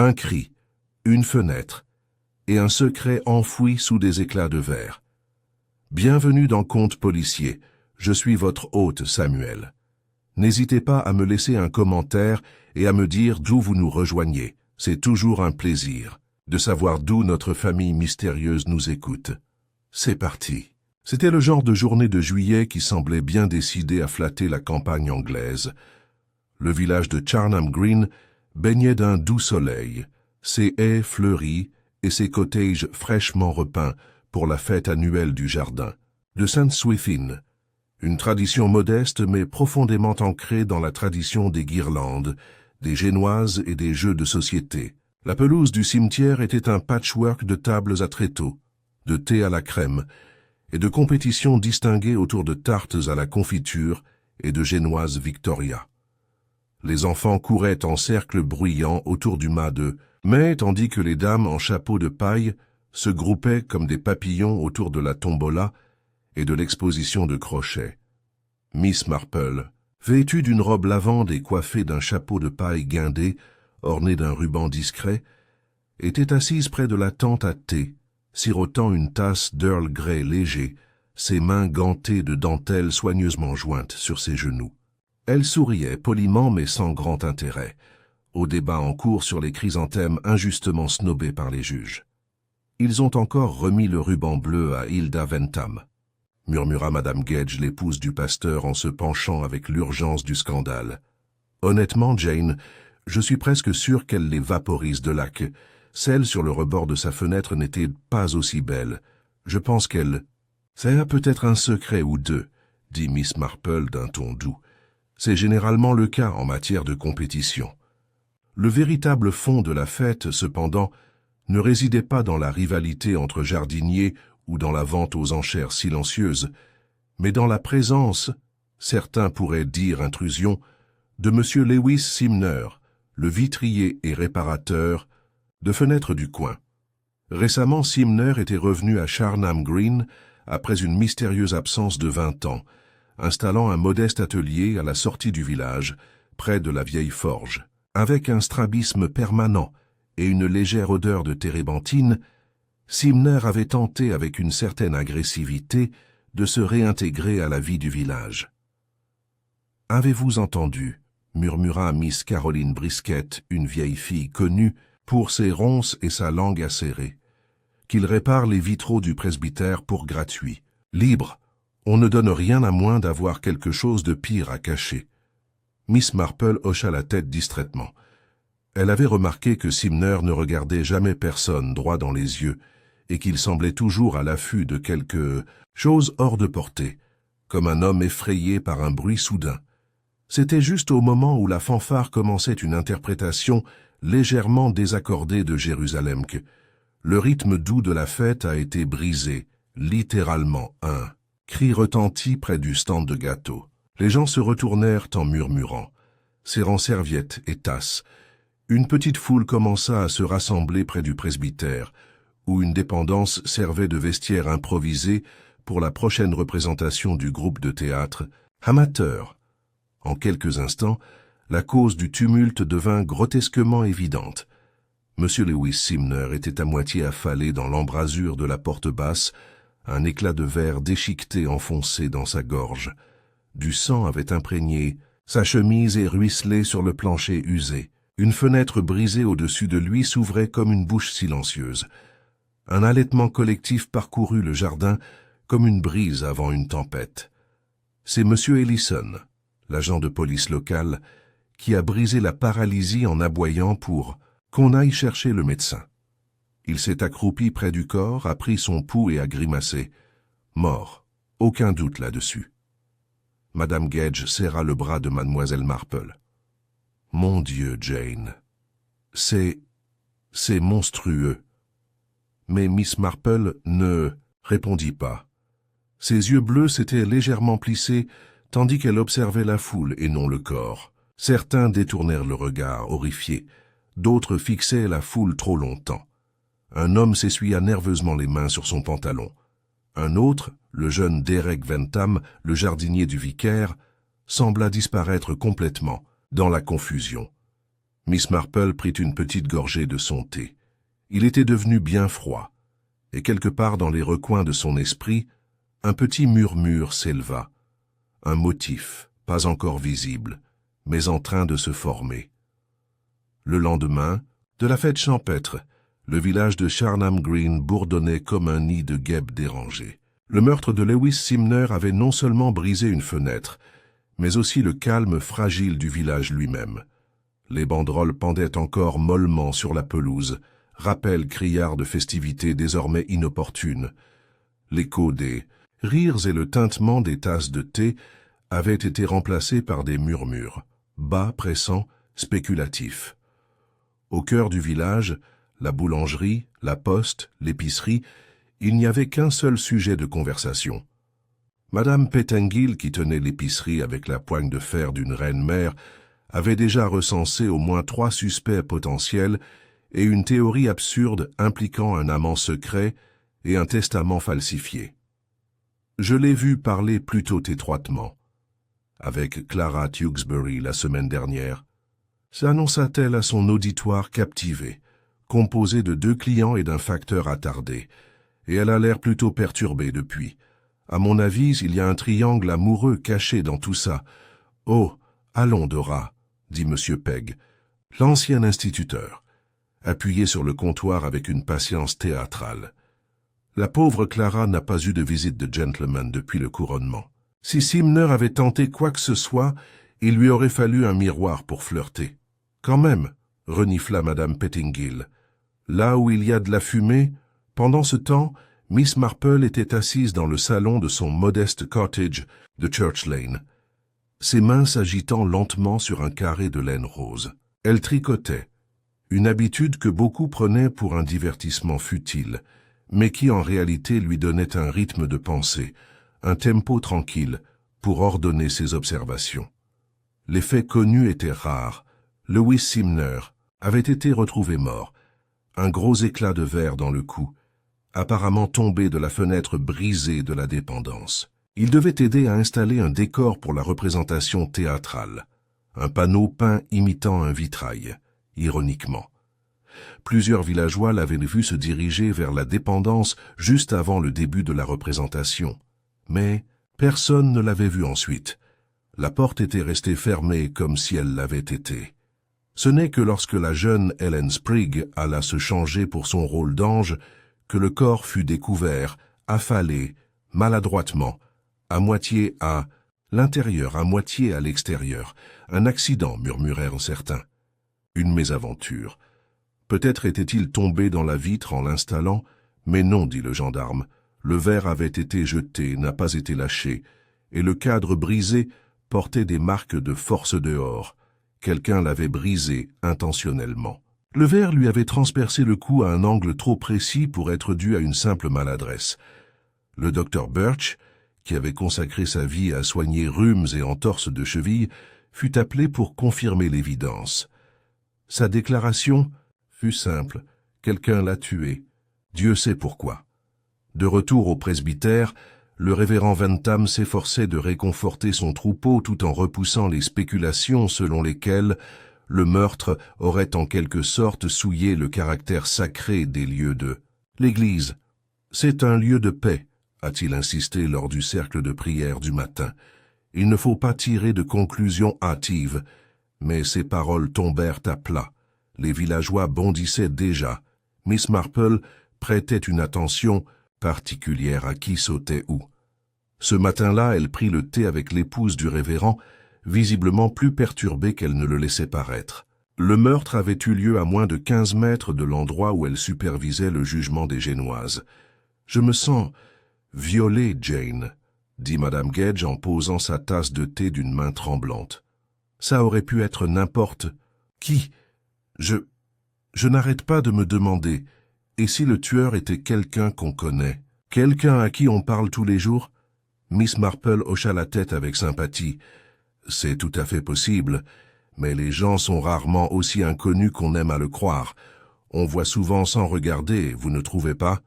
Un cri, une fenêtre, et un secret enfoui sous des éclats de verre. Bienvenue dans Contes policiers, je suis votre hôte Samuel. N'hésitez pas à me laisser un commentaire et à me dire d'où vous nous rejoignez. C'est toujours un plaisir de savoir d'où notre famille mystérieuse nous écoute. C'est parti. C'était le genre de journée de juillet qui semblait bien décidé à flatter la campagne anglaise. Le village de Charnham Green baignait d'un doux soleil, ses haies fleuries et ses cottages fraîchement repeints pour la fête annuelle du jardin de St. Swithin, une tradition modeste mais profondément ancrée dans la tradition des guirlandes, des génoises et des jeux de société. La pelouse du cimetière était un patchwork de tables à tréteaux, de thé à la crème et de compétitions distinguées autour de tartes à la confiture et de génoises Victoria. Les enfants couraient en cercle bruyant autour du mât de mai, tandis que les dames en chapeau de paille se groupaient comme des papillons autour de la tombola et de l'exposition de crochets. Miss Marple, vêtue d'une robe lavande et coiffée d'un chapeau de paille guindé, orné d'un ruban discret, était assise près de la tente à thé, sirotant une tasse d'Earl Grey léger, ses mains gantées de dentelles soigneusement jointes sur ses genoux. Elle souriait poliment mais sans grand intérêt, au débat en cours sur les chrysanthèmes injustement snobés par les juges. « Ils ont encore remis le ruban bleu à Hilda Ventham », murmura Madame Gage, l'épouse du pasteur, en se penchant avec l'urgence du scandale. « Honnêtement, Jane, je suis presque sûr qu'elle les vaporise de lac. Celle sur le rebord de sa fenêtre n'était pas aussi belle. Je pense qu'elle... »« C'est peut-être un secret ou deux, » dit Miss Marple d'un ton doux. « C'est généralement le cas en matière de compétition. » Le véritable fond de la fête, cependant, ne résidait pas dans la rivalité entre jardiniers ou dans la vente aux enchères silencieuse, mais dans la présence, certains pourraient dire intrusion, de M. Lewis Simner, le vitrier et réparateur de fenêtres du coin. Récemment, Simner était revenu à Charnham Green après une mystérieuse absence de 20 ans, installant un modeste atelier à la sortie du village, près de la vieille forge. Avec un strabisme permanent et une légère odeur de térébenthine, Simner avait tenté avec une certaine agressivité de se réintégrer à la vie du village. « Avez-vous entendu ?» murmura Miss Caroline Brisket, une vieille fille connue pour ses ronces et sa langue acérée, qu'il répare les vitraux du presbytère pour gratuit. Libre, on ne donne rien à moins d'avoir quelque chose de pire à cacher. Miss Marple hocha la tête distraitement. Elle avait remarqué que Simner ne regardait jamais personne droit dans les yeux et qu'il semblait toujours à l'affût de quelque chose hors de portée, comme un homme effrayé par un bruit soudain. C'était juste au moment où la fanfare commençait une interprétation légèrement désaccordée de Jérusalem que le rythme doux de la fête a été brisé, littéralement. Un cri retentit près du stand de gâteaux. Les gens se retournèrent en murmurant, serrant serviettes et tasses. Une petite foule commença à se rassembler près du presbytère, où une dépendance servait de vestiaire improvisé pour la prochaine représentation du groupe de théâtre amateur. En quelques instants, la cause du tumulte devint grotesquement évidente. M. Lewis Simner était à moitié affalé dans l'embrasure de la porte basse, un éclat de verre déchiqueté enfoncé dans sa gorge. Du sang avait imprégné sa chemise et ruisselé sur le plancher usé. Une fenêtre brisée au-dessus de lui s'ouvrait comme une bouche silencieuse. Un halètement collectif parcourut le jardin comme une brise avant une tempête. C'est M. Ellison, l'agent de police local, qui a brisé la paralysie en aboyant pour qu'on aille chercher le médecin. Il s'est accroupi près du corps, a pris son pouls et a grimacé. Mort, aucun doute là-dessus. Madame Gage serra le bras de Mademoiselle Marple. « Mon Dieu, Jane, c'est monstrueux. » Mais Miss Marple ne répondit pas. Ses yeux bleus s'étaient légèrement plissés, tandis qu'elle observait la foule et non le corps. Certains détournèrent le regard, horrifiés. D'autres fixaient la foule trop longtemps. Un homme s'essuya nerveusement les mains sur son pantalon. Un autre, le jeune Derek Ventham, le jardinier du vicaire, sembla disparaître complètement dans la confusion. Miss Marple prit une petite gorgée de son thé. Il était devenu bien froid, et quelque part dans les recoins de son esprit, un petit murmure s'éleva, un motif, pas encore visible, mais en train de se former. Le lendemain, de la fête champêtre, le village de Charnham Green bourdonnait comme un nid de guêpes dérangées. Le meurtre de Lewis Simner avait non seulement brisé une fenêtre, mais aussi le calme fragile du village lui-même. Les banderoles pendaient encore mollement sur la pelouse, rappel criard de festivités désormais inopportunes. L'écho des rires et le tintement des tasses de thé avaient été remplacés par des murmures, bas, pressants, spéculatifs. Au cœur du village, la boulangerie, la poste, l'épicerie, il n'y avait qu'un seul sujet de conversation. Madame Pettengill, qui tenait l'épicerie avec la poigne de fer d'une reine-mère, avait déjà recensé au moins 3 suspects potentiels et une théorie absurde impliquant un amant secret et un testament falsifié. Je l'ai vu parler plutôt étroitement avec Clara Tewkesbury la semaine dernière. S'annonça-t-elle à son auditoire captivé, composé de 2 clients et d'un facteur attardé, et elle a l'air plutôt perturbée depuis. À mon avis, il y a un triangle amoureux caché dans tout ça. « Oh, allons, Dora », dit M. Pegg, l'ancien instituteur, appuyé sur le comptoir avec une patience théâtrale. La pauvre Clara n'a pas eu de visite de gentleman depuis le couronnement. Si Simner avait tenté quoi que ce soit, il lui aurait fallu un miroir pour flirter. Quand même, renifla Madame Pettingill. Là où il y a de la fumée, pendant ce temps, Miss Marple était assise dans le salon de son modeste cottage de Church Lane, ses mains s'agitant lentement sur un carré de laine rose. Elle tricotait, une habitude que beaucoup prenaient pour un divertissement futile, mais qui en réalité lui donnait un rythme de pensée, un tempo tranquille pour ordonner ses observations. Les faits connus étaient rares. Lewis Simner avait été retrouvé mort, un gros éclat de verre dans le cou, apparemment tombé de la fenêtre brisée de la dépendance. Il devait aider à installer un décor pour la représentation théâtrale, un panneau peint imitant un vitrail, ironiquement. Plusieurs villageois l'avaient vu se diriger vers la dépendance juste avant le début de la représentation, mais personne ne l'avait vu ensuite. La porte était restée fermée comme si elle l'avait été. Ce n'est que lorsque la jeune Ellen Sprigg alla se changer pour son rôle d'ange que le corps fut découvert, affalé, maladroitement, à moitié à l'intérieur, à moitié à l'extérieur. Un accident, murmurèrent certains. Une mésaventure. Peut-être était-il tombé dans la vitre en l'installant, mais non, dit le gendarme. Le verre avait été jeté, n'a pas été lâché, et le cadre brisé portait des marques de force dehors. Quelqu'un l'avait brisé intentionnellement. Le verre lui avait transpercé le cou à un angle trop précis pour être dû à une simple maladresse. Le docteur Birch, qui avait consacré sa vie à soigner rhumes et entorses de cheville, fut appelé pour confirmer l'évidence. Sa déclaration fut simple. Quelqu'un l'a tué. Dieu sait pourquoi. De retour au presbytère, le révérend Ventham s'efforçait de réconforter son troupeau tout en repoussant les spéculations selon lesquelles le meurtre aurait en quelque sorte souillé le caractère sacré des lieux de l'Église. C'est un lieu de paix, a-t-il insisté lors du cercle de prière du matin. Il ne faut pas tirer de conclusions hâtives, mais ses paroles tombèrent à plat. Les villageois bondissaient déjà. Miss Marple prêtait une attention particulière à qui sautait où. Ce matin-là, elle prit le thé avec l'épouse du révérend, visiblement plus perturbée qu'elle ne le laissait paraître. Le meurtre avait eu lieu à moins de 15 mètres de l'endroit où elle supervisait le jugement des Génoises. « Je me sens violée, Jane », dit Madame Gage en posant sa tasse de thé d'une main tremblante. « Ça aurait pu être n'importe qui. Je n'arrête pas de me demander, et si le tueur était quelqu'un qu'on connaît, quelqu'un à qui on parle tous les jours ?» Miss Marple hocha la tête avec sympathie. « C'est tout à fait possible, mais les gens sont rarement aussi inconnus qu'on aime à le croire. On voit souvent sans regarder, vous ne trouvez pas ?»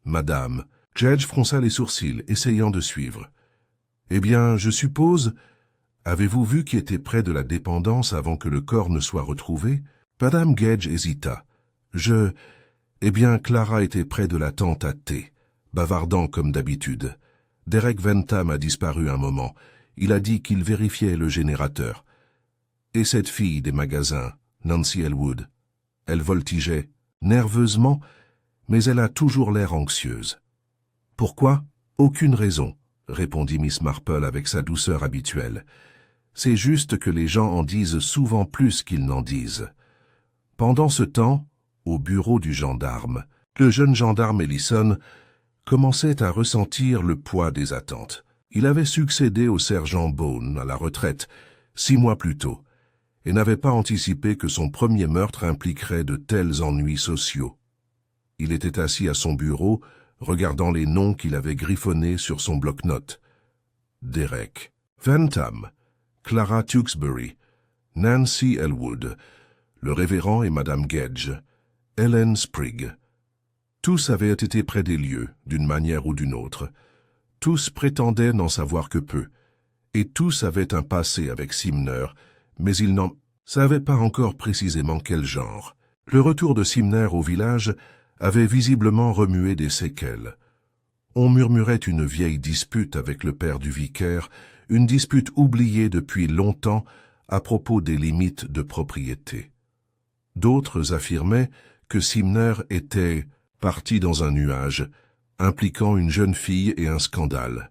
Madame, Judge fronça les sourcils, essayant de suivre. « Eh bien, je suppose, Avez-vous vu qui était près de la dépendance avant que le corps ne soit retrouvé? Madame Gage hésita. Eh bien, Clara était près de la tente à thé, bavardant comme d'habitude. Derek Ventham a disparu un moment. Il a dit qu'il vérifiait le générateur. Et cette fille des magasins, Nancy Elwood, elle voltigeait, nerveusement, mais elle a toujours l'air anxieuse. Pourquoi? Aucune raison, répondit Miss Marple avec sa douceur habituelle. C'est juste que les gens en disent souvent plus qu'ils n'en disent. Pendant ce temps, au bureau du gendarme, le jeune gendarme Ellison commençait à ressentir le poids des attentes. Il avait succédé au sergent Bone à la retraite 6 mois plus tôt et n'avait pas anticipé que son premier meurtre impliquerait de tels ennuis sociaux. Il était assis à son bureau, regardant les noms qu'il avait griffonnés sur son bloc-notes. Derek Ventham, Clara Tewksbury, Nancy Elwood, le révérend et Madame Gage, Ellen Sprigg. Tous avaient été près des lieux, d'une manière ou d'une autre. Tous prétendaient n'en savoir que peu, et tous avaient un passé avec Simner, mais ils n'en savaient pas encore précisément quel genre. Le retour de Simner au village avait visiblement remué des séquelles. On murmurait une vieille dispute avec le père du vicaire, une dispute oubliée depuis longtemps à propos des limites de propriété. D'autres affirmaient que Simner était parti dans un nuage, impliquant une jeune fille et un scandale.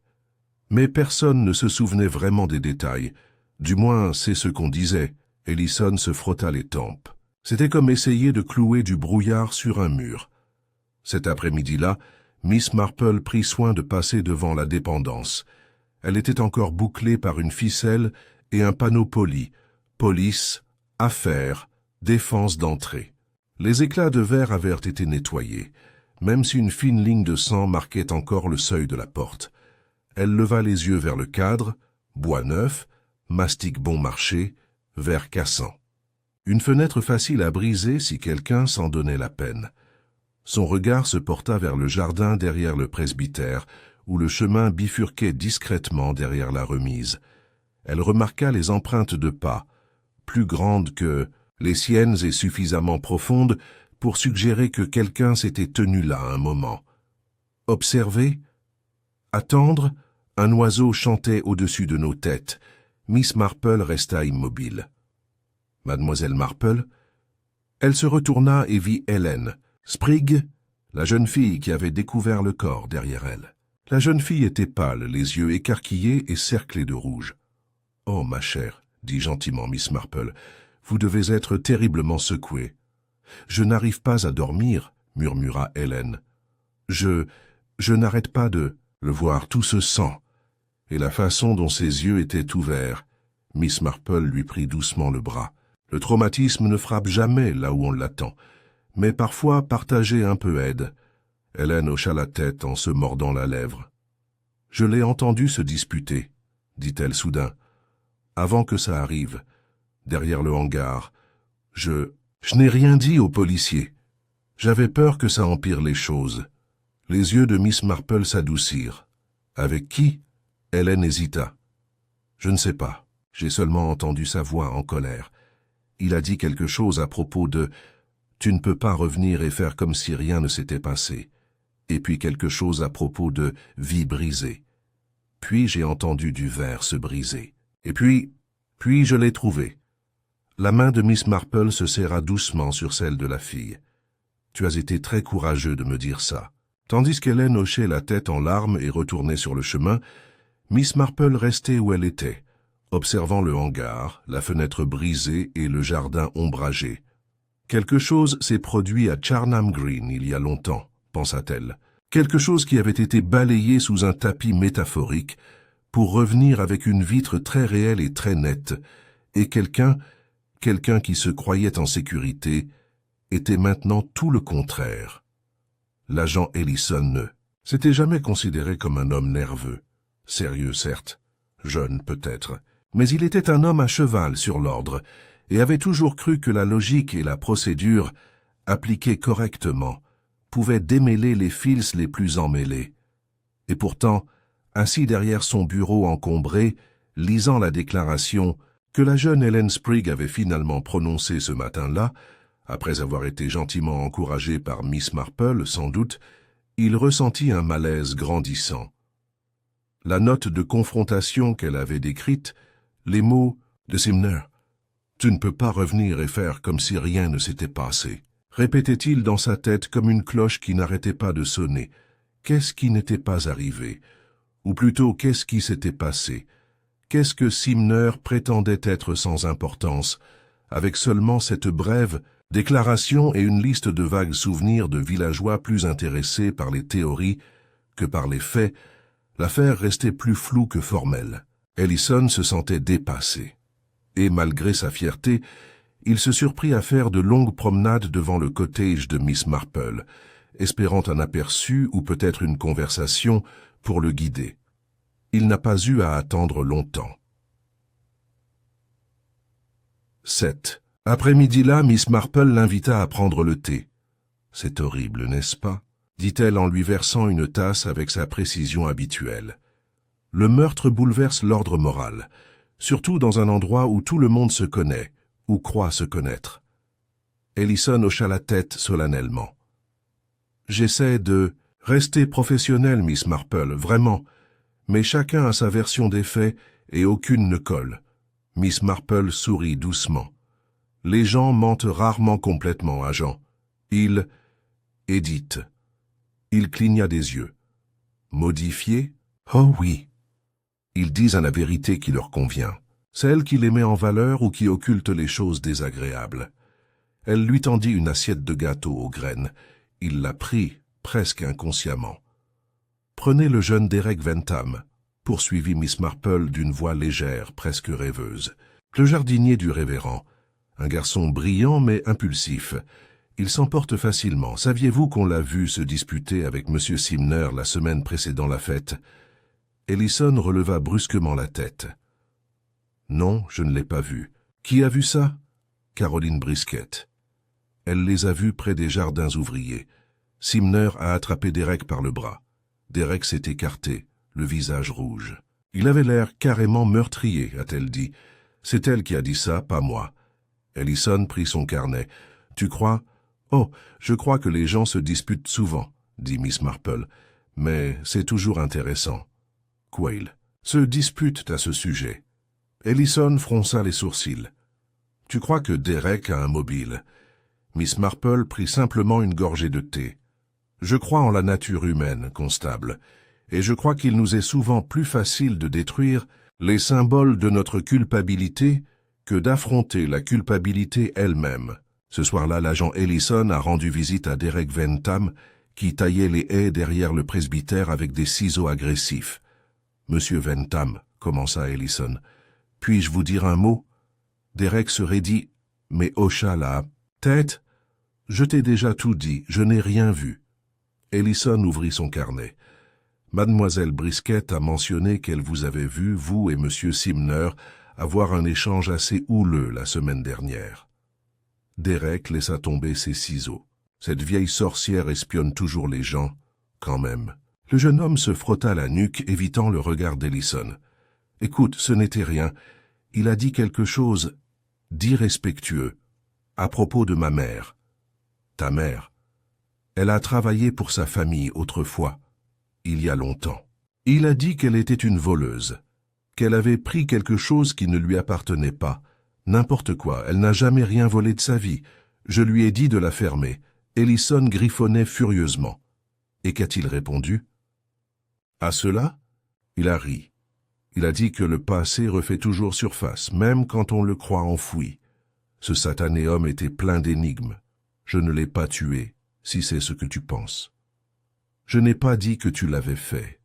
Mais personne ne se souvenait vraiment des détails. Du moins, c'est ce qu'on disait. Ellison se frotta les tempes. C'était comme essayer de clouer du brouillard sur un mur. Cet après-midi-là, Miss Marple prit soin de passer devant la dépendance. Elle était encore bouclée par une ficelle et un panneau poli. Police, affaires, défense d'entrée. Les éclats de verre avaient été nettoyés, même si une fine ligne de sang marquait encore le seuil de la porte. Elle leva les yeux vers le cadre, bois neuf, mastic bon marché, verre cassant. Une fenêtre facile à briser si quelqu'un s'en donnait la peine. Son regard se porta vers le jardin derrière le presbytère, où le chemin bifurquait discrètement derrière la remise. Elle remarqua les empreintes de pas, plus grandes que les siennes et suffisamment profondes pour suggérer que quelqu'un s'était tenu là un moment. Observer, attendre, un oiseau chantait au-dessus de nos têtes. Miss Marple resta immobile. Mademoiselle Marple, elle se retourna et vit Ellen Sprigg, la jeune fille qui avait découvert le corps derrière elle. La jeune fille était pâle, les yeux écarquillés et cerclés de rouge. « Oh, ma chère, dit gentiment Miss Marple, vous devez être terriblement secouée. »« Je n'arrive pas à dormir, murmura Ellen. Je n'arrête pas de le voir, tout ce sang. » Et la façon dont ses yeux étaient ouverts. Miss Marple lui prit doucement le bras. Le traumatisme ne frappe jamais là où on l'attend, mais parfois partager un peu aide. Ellen hocha la tête en se mordant la lèvre. « Je l'ai entendu se disputer, » dit-elle soudain. « Avant que ça arrive, derrière le hangar, je n'ai rien dit aux policiers. J'avais peur que ça empire les choses. » Les yeux de Miss Marple s'adoucirent. « Avec qui ?» Ellen hésita. « Je ne sais pas. J'ai seulement entendu sa voix en colère. Il a dit quelque chose à propos de « Tu ne peux pas revenir et faire comme si rien ne s'était passé. » Et puis quelque chose à propos de « vie brisée. » Puis j'ai entendu du verre se briser. Et puis je l'ai trouvé. La main de Miss Marple se serra doucement sur celle de la fille. « Tu as été très courageux de me dire ça. » Tandis qu'Hélène hochait la tête en larmes et retournait sur le chemin, Miss Marple restait où elle était, observant le hangar, la fenêtre brisée et le jardin ombragé. Quelque chose s'est produit à Charnham Green il y a longtemps, pensa-t-elle. Quelque chose qui avait été balayé sous un tapis métaphorique pour revenir avec une vitre très réelle et très nette, et quelqu'un qui se croyait en sécurité, était maintenant tout le contraire. L'agent Ellison ne s'était jamais considéré comme un homme nerveux. Sérieux, certes, jeune peut-être, mais il était un homme à cheval sur l'ordre et avait toujours cru que la logique et la procédure, appliquées correctement, pouvaient démêler les fils les plus emmêlés. Et pourtant, assis derrière son bureau encombré, lisant la déclaration que la jeune Ellen Sprigg avait finalement prononcée ce matin-là, après avoir été gentiment encouragée par Miss Marple, sans doute, il ressentit un malaise grandissant. La note de confrontation qu'elle avait décrite, les mots de Simner, « Tu ne peux pas revenir et faire comme si rien ne s'était passé », répétait-il dans sa tête comme une cloche qui n'arrêtait pas de sonner. Qu'est-ce qui n'était pas arrivé? Ou plutôt, qu'est-ce qui s'était passé? Qu'est-ce que Simner prétendait être sans importance, avec seulement cette brève déclaration et une liste de vagues souvenirs de villageois plus intéressés par les théories que par les faits? L'affaire restait plus floue que formelle. Ellison se sentait dépassé. Et malgré sa fierté, il se surprit à faire de longues promenades devant le cottage de Miss Marple, espérant un aperçu ou peut-être une conversation pour le guider. Il n'a pas eu à attendre longtemps. 7. Après-midi-là, Miss Marple l'invita à prendre le thé. « C'est horrible, n'est-ce pas ?» dit-elle en lui versant une tasse avec sa précision habituelle. Le meurtre bouleverse l'ordre moral, surtout dans un endroit où tout le monde se connaît, ou croit se connaître. Ellison hocha la tête solennellement. « J'essaie de rester professionnel, Miss Marple, vraiment, mais chacun a sa version des faits et aucune ne colle. » Miss Marple sourit doucement. « Les gens mentent rarement complètement, agent. Edith. » Il cligna des yeux. « Modifié? Oh oui. Ils disent à la vérité qui leur convient, celle qui les met en valeur ou qui occulte les choses désagréables. » Elle lui tendit une assiette de gâteau aux graines. Il la prit, presque inconsciemment. « Prenez le jeune Derek Ventham, » poursuivit Miss Marple d'une voix légère, presque rêveuse. Le jardinier du révérend, un garçon brillant mais impulsif. Il s'emporte facilement. Saviez-vous qu'on l'a vu se disputer avec M. Simner la semaine précédant la fête? Ellison releva brusquement la tête. « Non, je ne l'ai pas vu. Qui a vu ça? » Caroline Brisquet. Elle les a vus près des jardins ouvriers. Simner a attrapé Derek par le bras. Derek s'est écarté, le visage rouge. « Il avait l'air carrément meurtrier, a-t-elle dit. C'est elle qui a dit ça, pas moi. » Ellison prit son carnet. « Tu crois? »« Oh, je crois que les gens se disputent souvent, » dit Miss Marple. « Mais c'est toujours intéressant. » Quayle. « Se disputent à ce sujet. » Ellison fronça les sourcils. « Tu crois que Derek a un mobile ?» Miss Marple prit simplement une gorgée de thé. « Je crois en la nature humaine, constable, et je crois qu'il nous est souvent plus facile de détruire les symboles de notre culpabilité que d'affronter la culpabilité elle-même. » Ce soir-là, l'agent Ellison a rendu visite à Derek Ventham, qui taillait les haies derrière le presbytère avec des ciseaux agressifs. « Monsieur Ventham, » commença Ellison, « puis-je vous dire un mot ?» Derek se raidit, mais hocha la tête. « Je t'ai déjà tout dit, je n'ai rien vu. » Ellison ouvrit son carnet. « Mademoiselle Brisquet a mentionné qu'elle vous avait vu, vous et Monsieur Simner, avoir un échange assez houleux la semaine dernière. » Derek laissa tomber ses ciseaux. Cette vieille sorcière espionne toujours les gens, quand même. Le jeune homme se frotta la nuque, évitant le regard d'Ellison. « Écoute, ce n'était rien. Il a dit quelque chose d'irrespectueux, à propos de ma mère. »« Ta mère. Elle a travaillé pour sa famille autrefois, il y a longtemps. Il a dit qu'elle était une voleuse, qu'elle avait pris quelque chose qui ne lui appartenait pas. N'importe quoi, elle n'a jamais rien volé de sa vie. Je lui ai dit de la fermer. » Ellison griffonnait furieusement. Et qu'a-t-il répondu? À cela, il a ri. Il a dit que le passé refait toujours surface, même quand on le croit enfoui. Ce satané homme était plein d'énigmes. Je ne l'ai pas tué, si c'est ce que tu penses. Je n'ai pas dit que tu l'avais fait.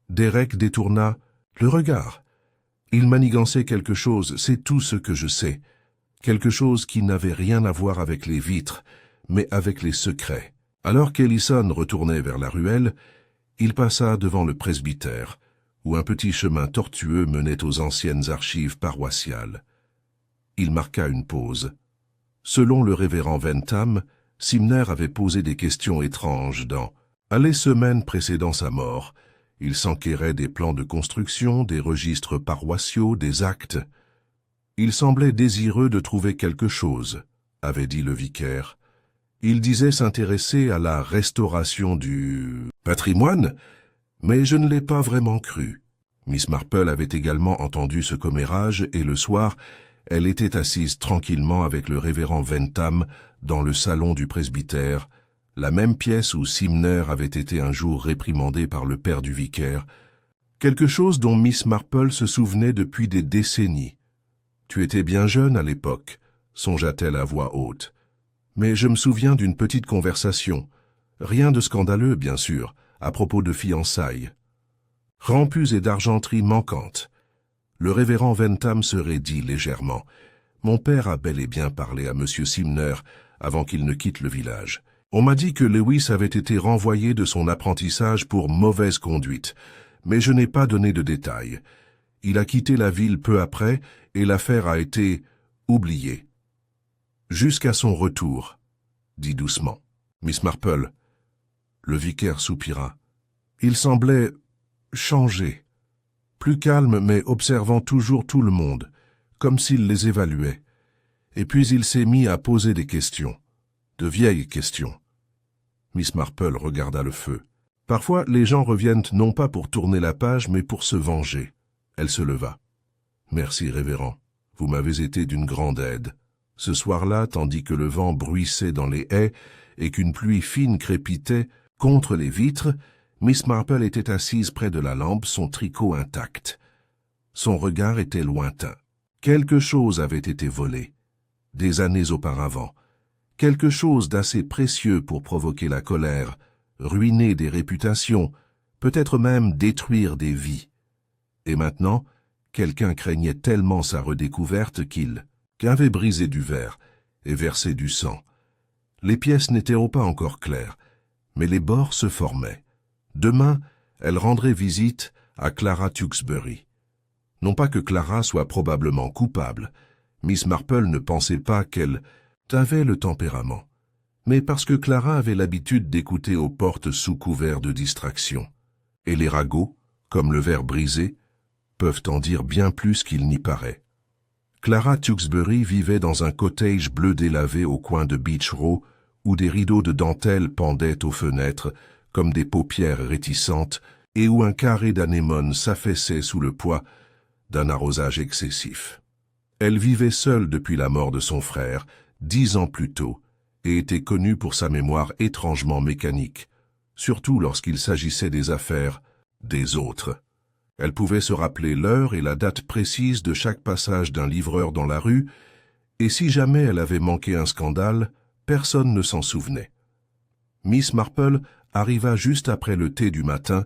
Derek détourna le regard. Il manigançait quelque chose, c'est tout ce que je sais. Quelque chose qui n'avait rien à voir avec les vitres, mais avec les secrets. Alors qu'Ellison retournait vers la ruelle, il passa devant le presbytère, où un petit chemin tortueux menait aux anciennes archives paroissiales. Il marqua une pause. Selon le révérend Ventham, Simner avait posé des questions étranges dans les semaines précédant sa mort, Il s'enquérait des plans de construction, des registres paroissiaux, des actes. Il semblait désireux de trouver quelque chose, avait dit le vicaire. Il disait s'intéresser à la restauration du patrimoine, mais je ne l'ai pas vraiment cru. Miss Marple avait également entendu ce commérage et le soir, elle était assise tranquillement avec le révérend Wentham dans le salon du presbytère, la même pièce où Simner avait été un jour réprimandé par le père du vicaire, quelque chose dont Miss Marple se souvenait depuis des décennies. « Tu étais bien jeune à l'époque », songea-t-elle à voix haute. « Mais je me souviens d'une petite conversation, rien de scandaleux bien sûr, à propos de fiançailles. Rampus et d'argenterie manquantes. Le révérend Wentham serait dit légèrement. Mon père a bel et bien parlé à M. Simner avant qu'il ne quitte le village. On m'a dit que Lewis avait été renvoyé de son apprentissage pour mauvaise conduite, mais je n'ai pas donné de détails. Il a quitté la ville peu après et l'affaire a été oubliée. Jusqu'à son retour, dit doucement Miss Marple. Le vicaire soupira. Il semblait changé, plus calme mais observant toujours tout le monde, comme s'il les évaluait. Et puis il s'est mis à poser des questions, de vieilles questions. Miss Marple regarda le feu. Parfois, les gens reviennent non pas pour tourner la page, mais pour se venger. Elle se leva. « Merci, révérend. Vous m'avez été d'une grande aide. Ce soir-là, tandis que le vent bruissait dans les haies et qu'une pluie fine crépitait contre les vitres, Miss Marple était assise près de la lampe, son tricot intact. Son regard était lointain. Quelque chose avait été volé, des années auparavant. Quelque chose d'assez précieux pour provoquer la colère, ruiner des réputations, peut-être même détruire des vies. Et maintenant, quelqu'un craignait tellement sa redécouverte qu'avait brisé du verre et versé du sang. Les pièces n'étaient pas encore claires, mais les bords se formaient. Demain, elle rendrait visite à Clara Tewkesbury. Non pas que Clara soit probablement coupable, Miss Marple ne pensait pas qu'elle avait le tempérament, mais parce que Clara avait l'habitude d'écouter aux portes sous couvert de distraction. Et les ragots, comme le verre brisé, peuvent en dire bien plus qu'il n'y paraît. Clara Tewkesbury vivait dans un cottage bleu délavé au coin de Beach Row, où des rideaux de dentelle pendaient aux fenêtres, comme des paupières réticentes, et où un carré d'anémone s'affaissait sous le poids d'un arrosage excessif. Elle vivait seule depuis la mort de son frère, 10 ans plus tôt, et était connue pour sa mémoire étrangement mécanique, surtout lorsqu'il s'agissait des affaires des autres. Elle pouvait se rappeler l'heure et la date précise de chaque passage d'un livreur dans la rue, et si jamais elle avait manqué un scandale, personne ne s'en souvenait. Miss Marple arriva juste après le thé du matin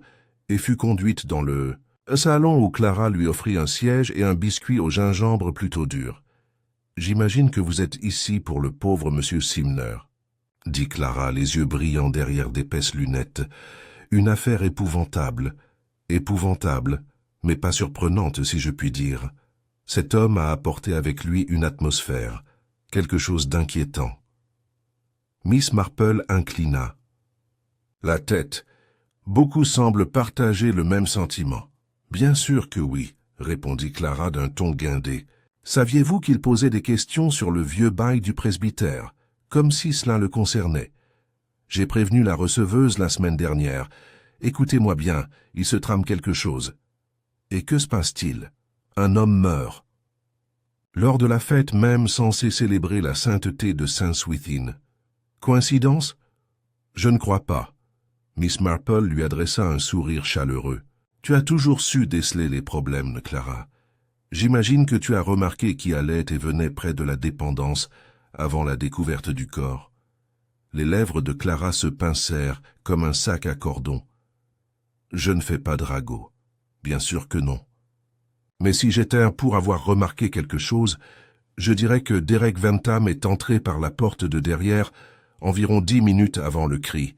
et fut conduite dans le salon où Clara lui offrit un siège et un biscuit au gingembre plutôt dur. « J'imagine que vous êtes ici pour le pauvre monsieur Simner, » dit Clara, les yeux brillants derrière d'épaisses lunettes. « Une affaire épouvantable, mais pas surprenante si je puis dire. Cet homme a apporté avec lui une atmosphère, quelque chose d'inquiétant. » Miss Marple inclina la tête. Beaucoup semblent partager le même sentiment. « Bien sûr que oui, » répondit Clara d'un ton guindé. « Saviez-vous qu'il posait des questions sur le vieux bail du presbytère, comme si cela le concernait? J'ai prévenu la receveuse la semaine dernière. Écoutez-moi bien, il se trame quelque chose. » Et que se passe-t-il? Un homme meurt. Lors de la fête même censée célébrer la sainteté de Saint Swithin. Coïncidence? Je ne crois pas. Miss Marple lui adressa un sourire chaleureux. Tu as toujours su déceler les problèmes, Clara. J'imagine que tu as remarqué qui allait et venait près de la dépendance avant la découverte du corps. Les lèvres de Clara se pincèrent comme un sac à cordon. Je ne fais pas de ragot. Bien sûr que non. Mais si j'étais pour avoir remarqué quelque chose, je dirais que Derek Wentham est entré par la porte de derrière environ 10 minutes avant le cri.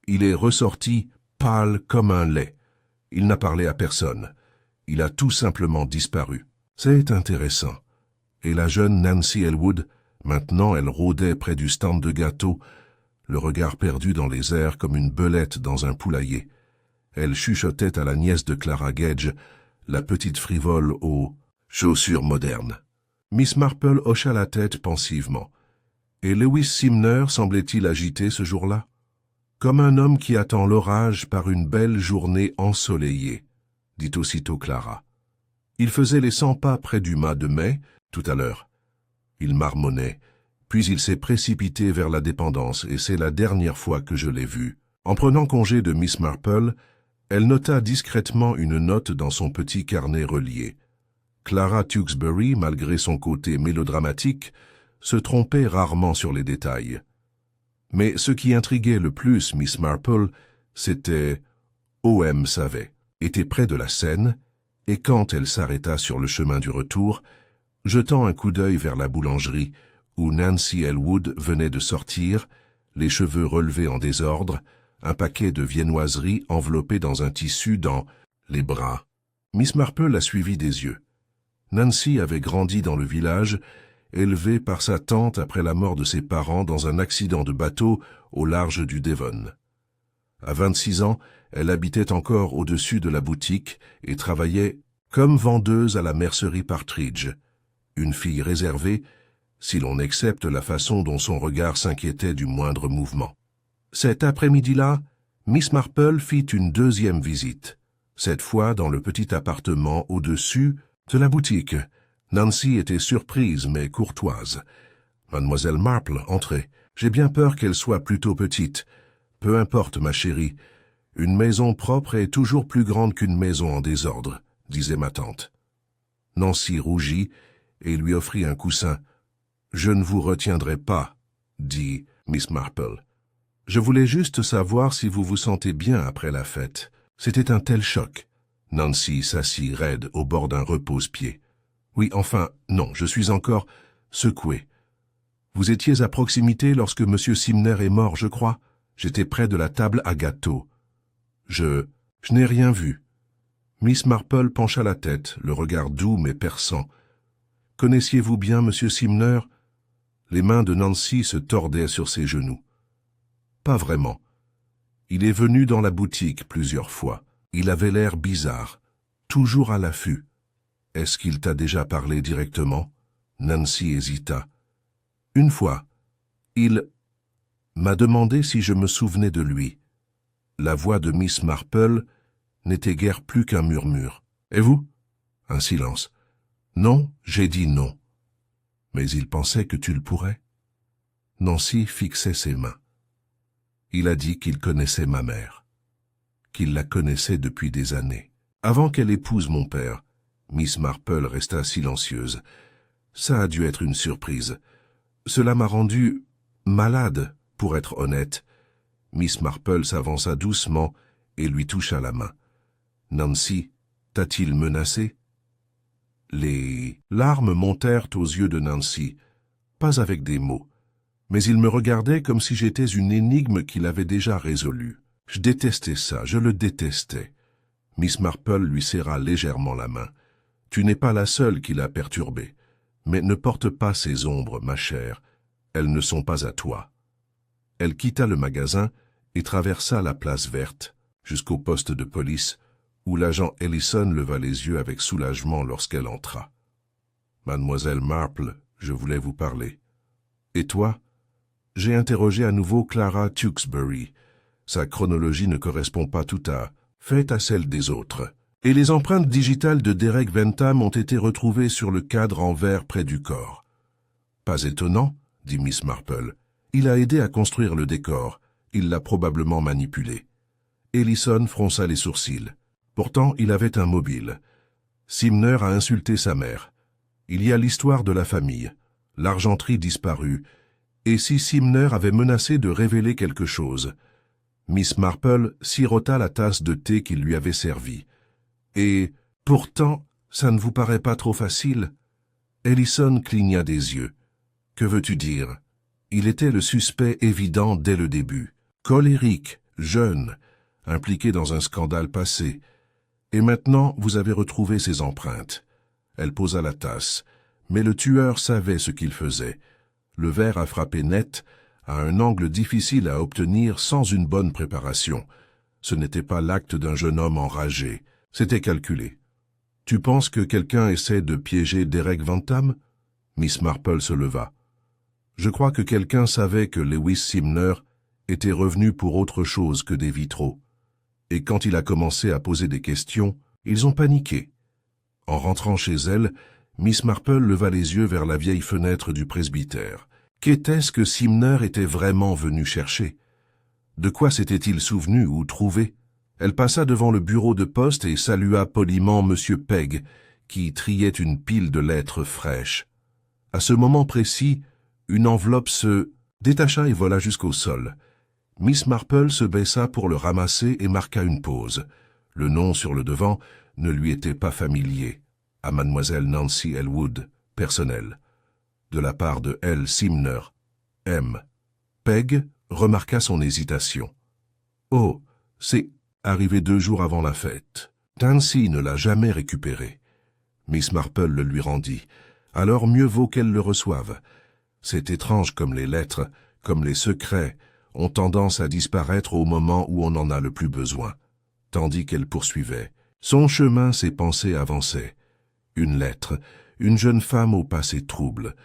Il est ressorti pâle comme un lait. Il n'a parlé à personne. Il a tout simplement disparu. C'est intéressant. Et la jeune Nancy Elwood, maintenant elle rôdait près du stand de gâteaux, le regard perdu dans les airs comme une belette dans un poulailler. Elle chuchotait à la nièce de Clara Gage, la petite frivole aux chaussures modernes. Miss Marple hocha la tête pensivement. Et Lewis Simner semblait-il agité ce jour-là? Comme un homme qui attend l'orage par une belle journée ensoleillée, dit aussitôt Clara. Il faisait les 100 pas près du mât de mai, tout à l'heure. Il marmonnait, puis il s'est précipité vers la dépendance, et c'est la dernière fois que je l'ai vu. En prenant congé de Miss Marple, elle nota discrètement une note dans son petit carnet relié. Clara Tewkesbury, malgré son côté mélodramatique, se trompait rarement sur les détails. Mais ce qui intriguait le plus Miss Marple, c'était O.M. savait, était près de la Seine, et quand elle s'arrêta sur le chemin du retour, jetant un coup d'œil vers la boulangerie, où Nancy Elwood venait de sortir, les cheveux relevés en désordre, un paquet de viennoiseries enveloppé dans un tissu dans les bras. Miss Marple la suivit des yeux. Nancy avait grandi dans le village, élevée par sa tante après la mort de ses parents dans un accident de bateau au large du Devon. À 26 ans, elle habitait encore au-dessus de la boutique et travaillait comme vendeuse à la mercerie Partridge, une fille réservée, si l'on accepte la façon dont son regard s'inquiétait du moindre mouvement. Cet après-midi-là, Miss Marple fit une deuxième visite, cette fois dans le petit appartement au-dessus de la boutique. Nancy était surprise mais courtoise. « Mademoiselle Marple, entrez. J'ai bien peur qu'elle soit plutôt petite. Peu importe, ma chérie. Une maison propre est toujours plus grande qu'une maison en désordre, disait ma tante. » Nancy rougit et lui offrit un coussin. « Je ne vous retiendrai pas, » dit Miss Marple. « Je voulais juste savoir si vous vous sentez bien après la fête. C'était un tel choc. » Nancy s'assit raide au bord d'un repose-pied. « Oui, enfin, non, je suis encore secouée. Vous étiez à proximité lorsque M. Simner est mort, je crois. J'étais près de la table à gâteaux. Je n'ai rien vu. » Miss Marple pencha la tête, le regard doux mais perçant. « Connaissiez-vous bien M. Simner ?» Les mains de Nancy se tordaient sur ses genoux. « Pas vraiment. Il est venu dans la boutique plusieurs fois. Il avait l'air bizarre, toujours à l'affût. Est-ce qu'il t'a déjà parlé directement ?» Nancy hésita. « Une fois. Il m'a demandé si je me souvenais de lui. » La voix de Miss Marple n'était guère plus qu'un murmure. « Et vous ?» Un silence. « Non, j'ai dit non. » « Mais il pensait que tu le pourrais. » Nancy fixait ses mains. « Il a dit qu'il connaissait ma mère, qu'il la connaissait depuis des années. Avant qu'elle épouse mon père, Miss Marple resta silencieuse. Ça a dû être une surprise. Cela m'a rendu malade, pour être honnête. » Miss Marple s'avança doucement et lui toucha la main. « Nancy, t'a-t-il menacé ?» Les larmes montèrent aux yeux de Nancy, pas avec des mots, mais il me regardait comme si j'étais une énigme qu'il avait déjà résolue. Je détestais ça, je le détestais. Miss Marple lui serra légèrement la main. « Tu n'es pas la seule qui l'a perturbé, mais ne porte pas ces ombres, ma chère, elles ne sont pas à toi. » Elle quitta le magasin et traversa la place verte, jusqu'au poste de police, où l'agent Ellison leva les yeux avec soulagement lorsqu'elle entra. « Mademoiselle Marple, je voulais vous parler. »« Et toi ?» J'ai interrogé à nouveau Clara Tewkesbury. Sa chronologie ne correspond pas tout à fait à celle des autres. Et les empreintes digitales de Derek Ventham ont été retrouvées sur le cadre en verre près du corps. « Pas étonnant, » dit Miss Marple. « Il a aidé à construire le décor. Il l'a probablement manipulé. » Ellison fronça les sourcils. Pourtant, il avait un mobile. Simner a insulté sa mère. Il y a l'histoire de la famille. L'argenterie disparue. Et si Simner avait menacé de révéler quelque chose? Miss Marple sirota la tasse de thé qu'il lui avait servie. Et pourtant, ça ne vous paraît pas trop facile? Ellison cligna des yeux. Que veux-tu dire? Il était le suspect évident dès le début. Colérique, jeune, impliqué dans un scandale passé. Et maintenant, vous avez retrouvé ses empreintes. Elle posa la tasse. Mais le tueur savait ce qu'il faisait. Le verre a frappé net, à un angle difficile à obtenir sans une bonne préparation. Ce n'était pas l'acte d'un jeune homme enragé. C'était calculé. « Tu penses que quelqu'un essaie de piéger Derek Van Tam ?» Miss Marple se leva. « Je crois que quelqu'un savait que Lewis Simner était revenu pour autre chose que des vitraux. Et quand il a commencé à poser des questions, ils ont paniqué. » En rentrant chez elle, Miss Marple leva les yeux vers la vieille fenêtre du presbytère. Qu'était-ce que Simner était vraiment venu chercher? De quoi s'était-il souvenu ou trouvé? Elle passa devant le bureau de poste et salua poliment M. Pegg, qui triait une pile de lettres fraîches. À ce moment précis, une enveloppe se détacha et vola jusqu'au sol. Miss Marple se baissa pour le ramasser et marqua une pause. Le nom sur le devant ne lui était pas familier. À mademoiselle Nancy Elwood, personnel. De la part de L. Simner, M. Pegg remarqua son hésitation. « Oh, c'est arrivé 2 jours avant la fête. Nancy ne l'a jamais récupéré. » Miss Marple le lui rendit. « Alors mieux vaut qu'elle le reçoive. C'est étrange comme les lettres, comme les secrets, ont tendance à disparaître au moment où on en a le plus besoin. » Tandis qu'elle poursuivait. Son chemin, ses pensées avançaient. Une lettre, une jeune femme au passé trouble,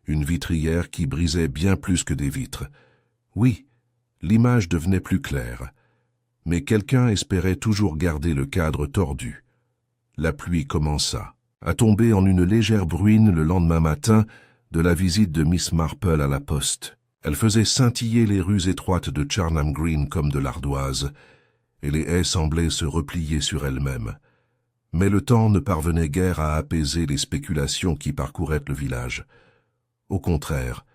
une vitrière qui brisait bien plus que des vitres. Oui, l'image devenait plus claire. Mais quelqu'un espérait toujours garder le cadre tordu. La pluie commença à tomber en une légère bruine le lendemain matin de la visite de Miss Marple à la poste. Elle faisait scintiller les rues étroites de Charnham Green comme de l'ardoise, et les haies semblaient se replier sur elles-mêmes. Mais le temps ne parvenait guère à apaiser les spéculations qui parcouraient le village. Au contraire,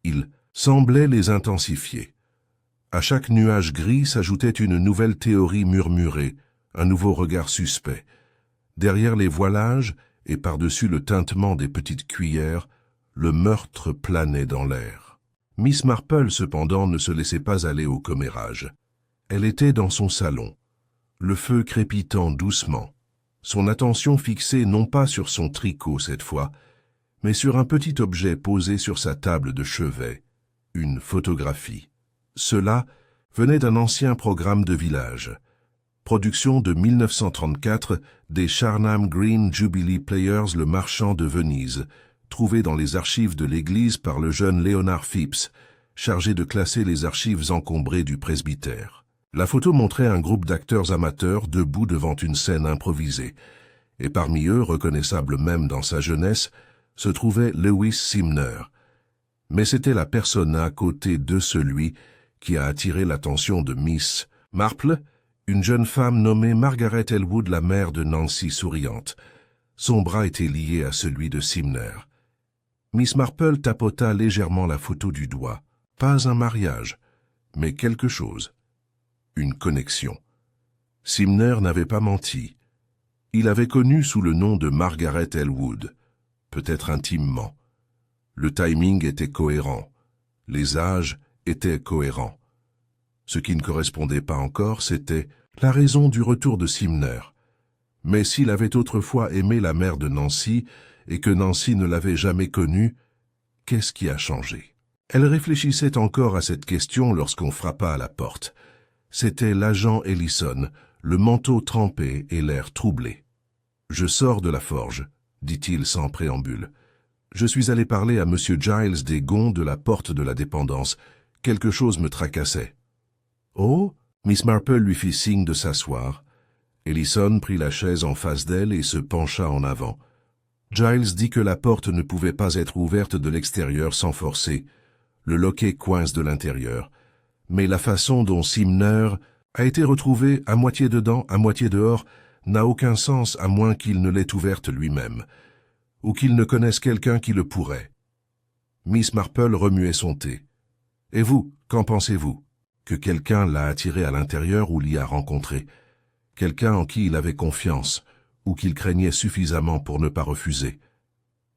il semblait les intensifier. À chaque nuage gris s'ajoutait une nouvelle théorie murmurée, un nouveau regard suspect. Derrière les voilages et par-dessus le tintement des petites cuillères, le meurtre planait dans l'air. Miss Marple, cependant, ne se laissait pas aller au commérage. Elle était dans son salon, le feu crépitant doucement, son attention fixée non pas sur son tricot cette fois, mais sur un petit objet posé sur sa table de chevet, une photographie. Cela venait d'un ancien programme de village, production de 1934 des Charnham Green Jubilee Players Le Marchand de Venise, trouvé dans les archives de l'église par le jeune Leonard Phipps, chargé de classer les archives encombrées du presbytère. La photo montrait un groupe d'acteurs amateurs debout devant une scène improvisée, et parmi eux, reconnaissable même dans sa jeunesse, se trouvait Lewis Simner. Mais c'était la personne à côté de celui qui a attiré l'attention de Miss Marple, une jeune femme nommée Margaret Elwood, la mère de Nancy souriante. Son bras était lié à celui de Simner. Miss Marple tapota légèrement la photo du doigt. Pas un mariage, mais quelque chose. Une connexion. Simner n'avait pas menti. Il avait connu sous le nom de Margaret Elwood, peut-être intimement. Le timing était cohérent. Les âges étaient cohérents. Ce qui ne correspondait pas encore, c'était la raison du retour de Simner. Mais s'il avait autrefois aimé la mère de Nancy et que Nancy ne l'avait jamais connue, qu'est-ce qui a changé? Elle réfléchissait encore à cette question lorsqu'on frappa à la porte. C'était l'agent Ellison, le manteau trempé et l'air troublé. « Je sors de la forge », dit-il sans préambule. « Je suis allé parler à M. Giles des Gonds de la porte de la dépendance. Quelque chose me tracassait. »« Oh » Miss Marple lui fit signe de s'asseoir. Ellison prit la chaise en face d'elle et se pencha en avant. Giles dit que la porte ne pouvait pas être ouverte de l'extérieur sans forcer. Le loquet coince de l'intérieur. Mais la façon dont Simner a été retrouvé à moitié dedans, à moitié dehors, n'a aucun sens à moins qu'il ne l'ait ouverte lui-même, ou qu'il ne connaisse quelqu'un qui le pourrait. Miss Marple remuait son thé. « Et vous, qu'en pensez-vous? Que quelqu'un l'a attiré à l'intérieur ou l'y a rencontré? Quelqu'un en qui il avait confiance, ou qu'il craignait suffisamment pour ne pas refuser ?»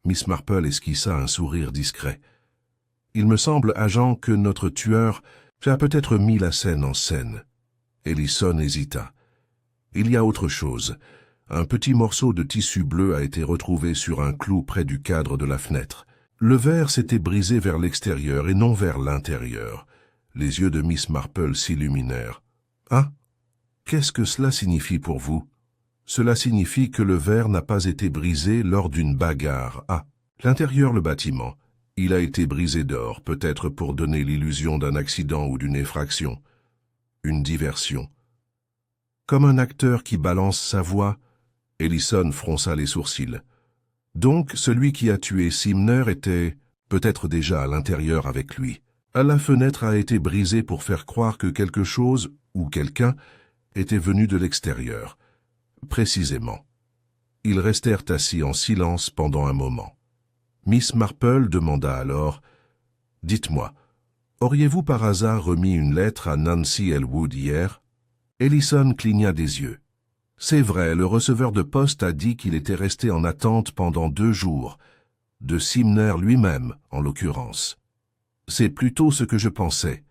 Miss Marple esquissa un sourire discret. « Il me semble, agent, que notre tueur a peut-être mis la scène en scène. » Ellison hésita. « Il y a autre chose. Un petit morceau de tissu bleu a été retrouvé sur un clou près du cadre de la fenêtre. Le verre s'était brisé vers l'extérieur et non vers l'intérieur. » Les yeux de Miss Marple s'illuminèrent. « Ah, Qu'est-ce que cela signifie pour vous? Cela signifie que le verre n'a pas été brisé lors d'une bagarre. Ah, l'intérieur, le bâtiment. Il a été brisé dehors, peut-être pour donner l'illusion d'un accident ou d'une effraction. Une diversion. Comme un acteur qui balance sa voix, Ellison fronça les sourcils. Donc, celui qui a tué Simner était peut-être déjà à l'intérieur avec lui. La fenêtre a été brisée pour faire croire que quelque chose, ou quelqu'un, était venu de l'extérieur. Précisément. Ils restèrent assis en silence pendant un moment. Miss Marple demanda alors « Dites-moi, auriez-vous par hasard remis une lettre à Nancy Elwood hier ?» Ellison cligna des yeux. « C'est vrai, le receveur de poste a dit qu'il était resté en attente pendant 2 jours, de Simner lui-même, en l'occurrence. C'est plutôt ce que je pensais.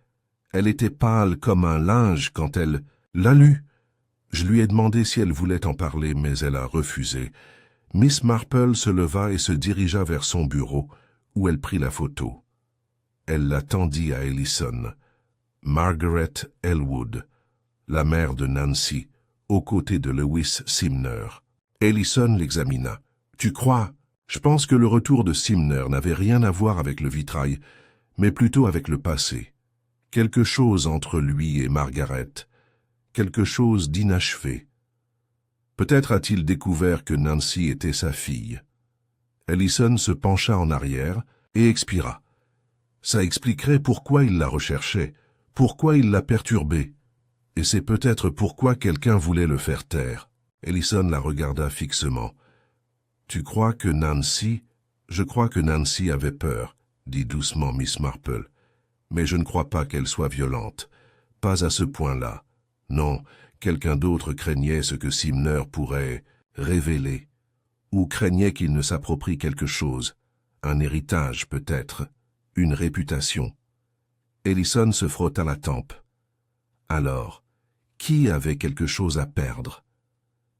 Elle était pâle comme un linge quand elle l'a lu. Je lui ai demandé si elle voulait en parler, mais elle a refusé. Miss Marple se leva et se dirigea vers son bureau, où elle prit la photo. Elle la tendit à Ellison. Margaret Elwood, la mère de Nancy, aux côtés de Lewis Simner. Ellison l'examina. « Tu crois? Je pense que le retour de Simner n'avait rien à voir avec le vitrail, mais plutôt avec le passé. Quelque chose entre lui et Margaret. Quelque chose d'inachevé. Peut-être a-t-il découvert que Nancy était sa fille. » Ellison se pencha en arrière et expira. Ça expliquerait pourquoi il la recherchait, pourquoi il la perturbait. Et c'est peut-être pourquoi quelqu'un voulait le faire taire. Ellison la regarda fixement. « Tu crois que Nancy... » « Je crois que Nancy avait peur, dit doucement Miss Marple. Mais je ne crois pas qu'elle soit violente. Pas à ce point-là. Non, quelqu'un d'autre craignait ce que Simner pourrait révéler, ou craignait qu'il ne s'approprie quelque chose, un héritage peut-être, une réputation. Ellison se frotta la tempe. Alors, qui avait quelque chose à perdre?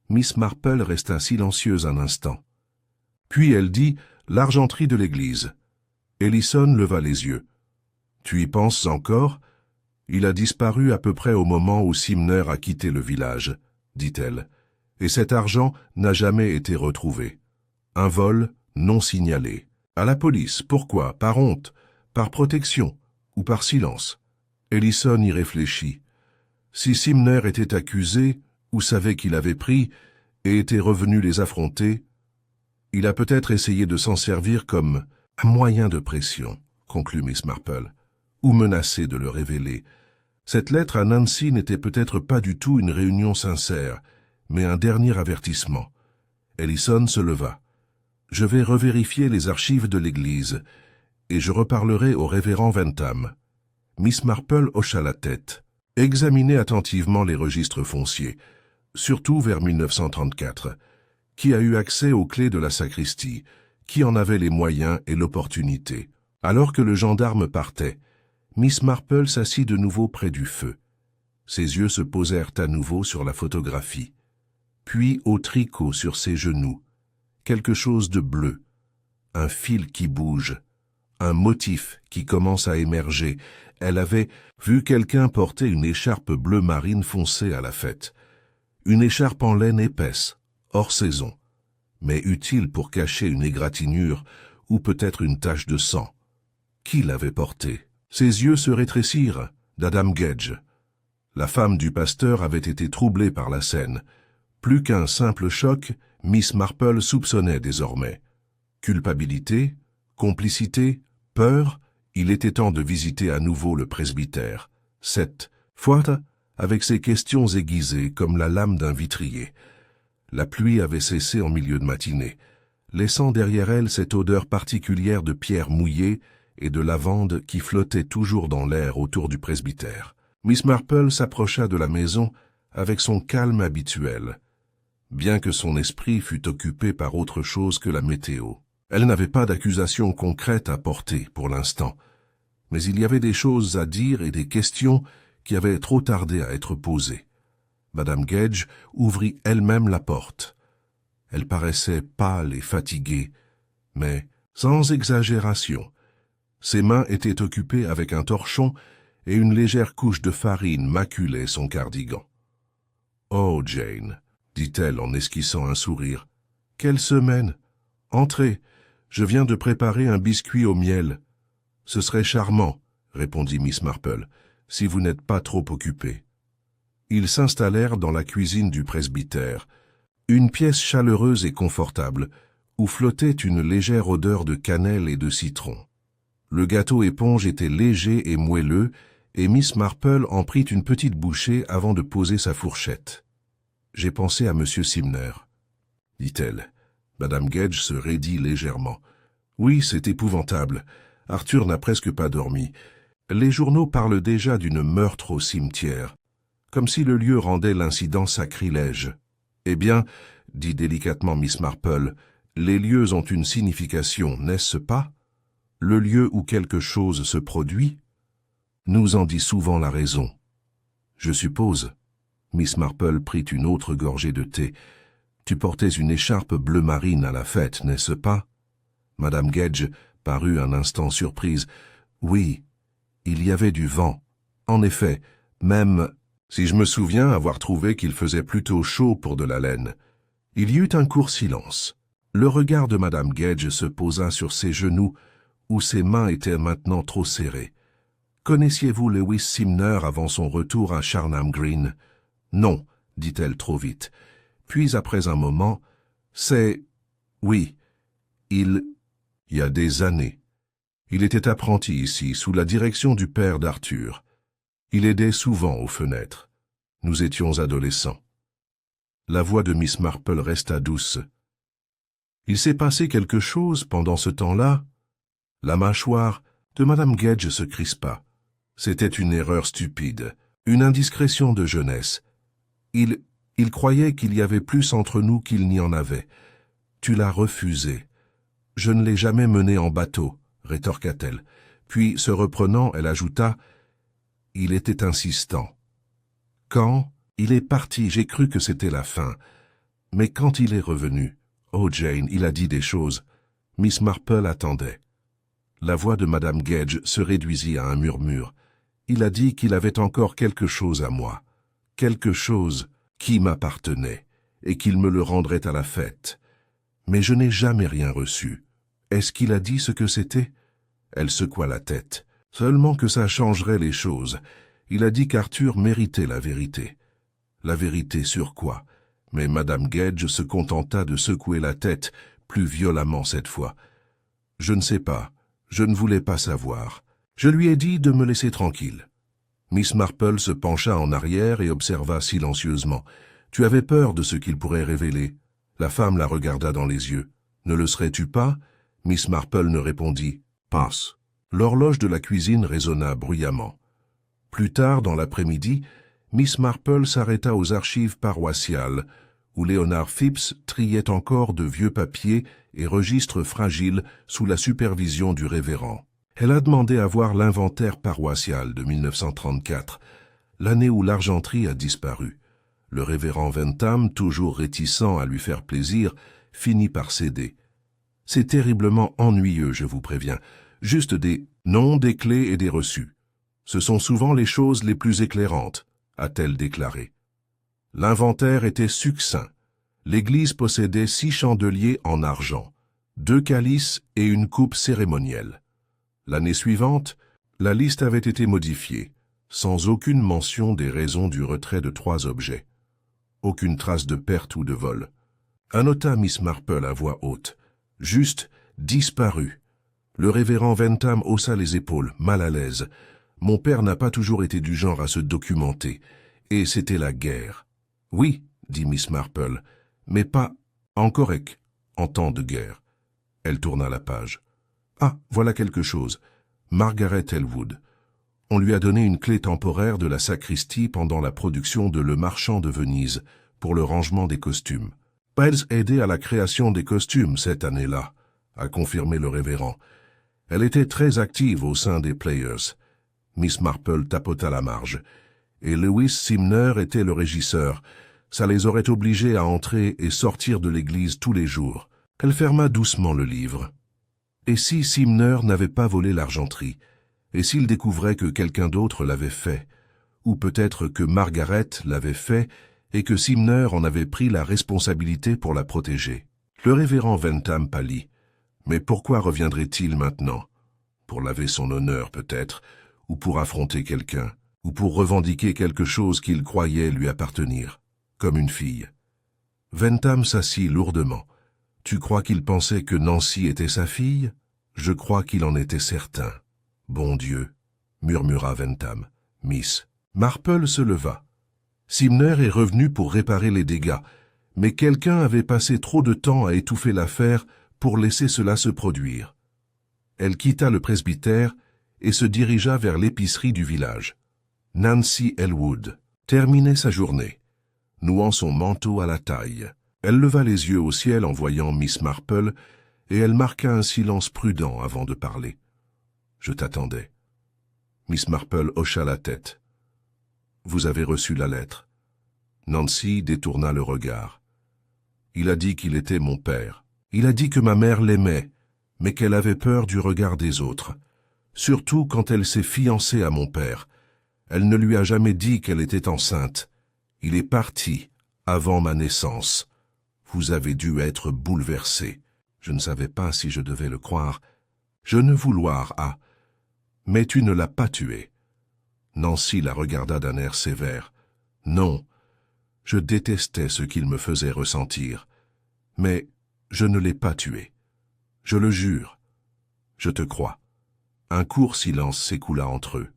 Miss Marple resta silencieuse un instant. Puis elle dit « L'argenterie de l'église ». Ellison leva les yeux. « Tu y penses encore ? Il a disparu à peu près au moment où Simner a quitté le village, dit-elle, et cet argent n'a jamais été retrouvé. Un vol non signalé. À la police, pourquoi? Par honte, par protection ou par silence ?» Ellison y réfléchit. Si Simner était accusé ou savait qu'il avait pris et était revenu les affronter, il a peut-être essayé de s'en servir comme un moyen de pression, conclut Miss Marple, ou menacé de le révéler. Cette lettre à Nancy n'était peut-être pas du tout une réunion sincère, mais un dernier avertissement. Ellison se leva. « Je vais revérifier les archives de l'église, et je reparlerai au révérend Ventham. » Miss Marple hocha la tête. « Examinez attentivement les registres fonciers, surtout vers 1934. Qui a eu accès aux clés de la sacristie? Qui en avait les moyens et l'opportunité? » Alors que le gendarme partait, Miss Marple s'assit de nouveau près du feu. Ses yeux se posèrent à nouveau sur la photographie, puis au tricot sur ses genoux. Quelque chose de bleu, un fil qui bouge, un motif qui commence à émerger. Elle avait vu quelqu'un porter une écharpe bleu marine foncée à la fête. Une écharpe en laine épaisse, hors saison, mais utile pour cacher une égratignure ou peut-être une tache de sang. Qui l'avait portée? Ses yeux se rétrécirent, d'Adam Gedge. La femme du pasteur avait été troublée par la scène. Plus qu'un simple choc, Miss Marple soupçonnait désormais. Culpabilité, complicité, peur, il était temps de visiter à nouveau le presbytère. Cette fois, avec ses questions aiguisées comme la lame d'un vitrier. La pluie avait cessé en milieu de matinée, laissant derrière elle cette odeur particulière de pierre mouillée et de lavande qui flottait toujours dans l'air autour du presbytère. Miss Marple s'approcha de la maison avec son calme habituel, bien que son esprit fût occupé par autre chose que la météo. Elle n'avait pas d'accusation concrète à porter pour l'instant, mais il y avait des choses à dire et des questions qui avaient trop tardé à être posées. Madame Gedge ouvrit elle-même la porte. Elle paraissait pâle et fatiguée, mais sans exagération. Ses mains étaient occupées avec un torchon et une légère couche de farine maculait son cardigan. Oh, Jane, dit-elle en esquissant un sourire. Quelle semaine! Entrez, je viens de préparer un biscuit au miel. Ce serait charmant, répondit Miss Marple, si vous n'êtes pas trop occupé. Ils s'installèrent dans la cuisine du presbytère, une pièce chaleureuse et confortable, où flottait une légère odeur de cannelle et de citron. Le gâteau éponge était léger et moelleux, et Miss Marple en prit une petite bouchée avant de poser sa fourchette. « J'ai pensé à Monsieur Simner, » dit-elle. Madame Gage se raidit légèrement. « Oui, c'est épouvantable. Arthur n'a presque pas dormi. Les journaux parlent déjà d'une meurtre au cimetière, comme si le lieu rendait l'incident sacrilège. » Eh bien, dit délicatement Miss Marple, les lieux ont une signification, n'est-ce pas? Le lieu où quelque chose se produit nous en dit souvent la raison. Je suppose. Miss Marple prit une autre gorgée de thé. Tu portais une écharpe bleu marine à la fête, n'est-ce pas? Madame Gage parut un instant surprise. Oui, il y avait du vent. En effet, même si je me souviens avoir trouvé qu'il faisait plutôt chaud pour de la laine. Il y eut un court silence. Le regard de Madame Gage se posa sur ses genoux, où ses mains étaient maintenant trop serrées. Connaissiez-vous Lewis Simner avant son retour à Charnham Green? Non, dit-elle trop vite. Puis après un moment, c'est... Oui, il y a des années. Il était apprenti ici, sous la direction du père d'Arthur. Il aidait souvent aux fenêtres. Nous étions adolescents. La voix de Miss Marple resta douce. Il s'est passé quelque chose pendant ce temps-là? La mâchoire de Madame Gage se crispa. C'était une erreur stupide, une indiscrétion de jeunesse. Il croyait qu'il y avait plus entre nous qu'il n'y en avait. Tu l'as refusé. Je ne l'ai jamais mené en bateau, rétorqua-t-elle. Puis, se reprenant, elle ajouta, il était insistant. Quand il est parti, j'ai cru que c'était la fin. Mais quand il est revenu, oh Jane, il a dit des choses. Miss Marple attendait. La voix de Madame Gage se réduisit à un murmure. Il a dit qu'il avait encore quelque chose à moi, quelque chose qui m'appartenait, et qu'il me le rendrait à la fête. Mais je n'ai jamais rien reçu. Est-ce qu'il a dit ce que c'était? Elle secoua la tête. Seulement que ça changerait les choses. Il a dit qu'Arthur méritait la vérité. La vérité sur quoi? Mais Madame Gage se contenta de secouer la tête, plus violemment cette fois. Je ne sais pas, je ne voulais pas savoir. Je lui ai dit de me laisser tranquille. Miss Marple se pencha en arrière et observa silencieusement. Tu avais peur de ce qu'il pourrait révéler. La femme la regarda dans les yeux. Ne le serais-tu pas? Miss Marple ne répondit. Passe. L'horloge de la cuisine résonna bruyamment. Plus tard, dans l'après-midi, Miss Marple s'arrêta aux archives paroissiales, où Léonard Phipps triait encore de vieux papiers et registres fragiles sous la supervision du révérend. Elle a demandé à voir l'inventaire paroissial de 1934, l'année où l'argenterie a disparu. Le révérend Wentham, toujours réticent à lui faire plaisir, finit par céder. C'est terriblement ennuyeux, je vous préviens. Juste des noms, des clés et des reçus. Ce sont souvent les choses les plus éclairantes, a-t-elle déclaré. L'inventaire était succinct. L'église possédait 6 chandeliers en argent, 2 calices et une coupe cérémonielle. L'année suivante, la liste avait été modifiée, sans aucune mention des raisons du retrait de 3 objets. Aucune trace de perte ou de vol. Annota Miss Marple à voix haute. Juste disparu. Le révérend Wentham haussa les épaules, mal à l'aise. Mon père n'a pas toujours été du genre à se documenter, et c'était la guerre. Oui, dit Miss Marple, mais pas en correct, en temps de guerre. Elle tourna la page. Ah, voilà quelque chose. Margaret Elwood. On lui a donné une clé temporaire de la sacristie pendant la production de Le Marchand de Venise, pour le rangement des costumes. Pas aidé à la création des costumes cette année-là, a confirmé le révérend. Elle était très active au sein des Players. Miss Marple tapota la marge. Et Lewis Simner était le régisseur. Ça les aurait obligés à entrer et sortir de l'église tous les jours. Elle ferma doucement le livre. Et si Simner n'avait pas volé l'argenterie? Et s'il découvrait que quelqu'un d'autre l'avait fait? Ou peut-être que Margaret l'avait fait et que Simner en avait pris la responsabilité pour la protéger. Le révérend Ventham pâlit. Mais pourquoi reviendrait-il maintenant? Pour laver son honneur peut-être, ou pour affronter quelqu'un, ou pour revendiquer quelque chose qu'il croyait lui appartenir, comme une fille. Ventham s'assit lourdement. « Tu crois qu'il pensait que Nancy était sa fille? Je crois qu'il en était certain. »« Bon Dieu !» murmura Ventham. Miss Marple se leva. Simner est revenu pour réparer les dégâts, mais quelqu'un avait passé trop de temps à étouffer l'affaire pour laisser cela se produire. Elle quitta le presbytère et se dirigea vers l'épicerie du village. Nancy Elwood terminait sa journée, nouant son manteau à la taille. Elle leva les yeux au ciel en voyant Miss Marple et elle marqua un silence prudent avant de parler. « Je t'attendais. » Miss Marple hocha la tête. « Vous avez reçu la lettre. » Nancy détourna le regard. « Il a dit qu'il était mon père. Il a dit que ma mère l'aimait, mais qu'elle avait peur du regard des autres. Surtout quand elle s'est fiancée à mon père. Elle ne lui a jamais dit qu'elle était enceinte. Il est parti avant ma naissance. Vous avez dû être bouleversé. Je ne savais pas si je devais le croire. Je ne vouloir a. Mais tu ne l'as pas tué. » Nancy la regarda d'un air sévère. « Non, je détestais ce qu'il me faisait ressentir. Mais je ne l'ai pas tué. Je le jure. Je te crois. » Un court silence s'écoula entre eux.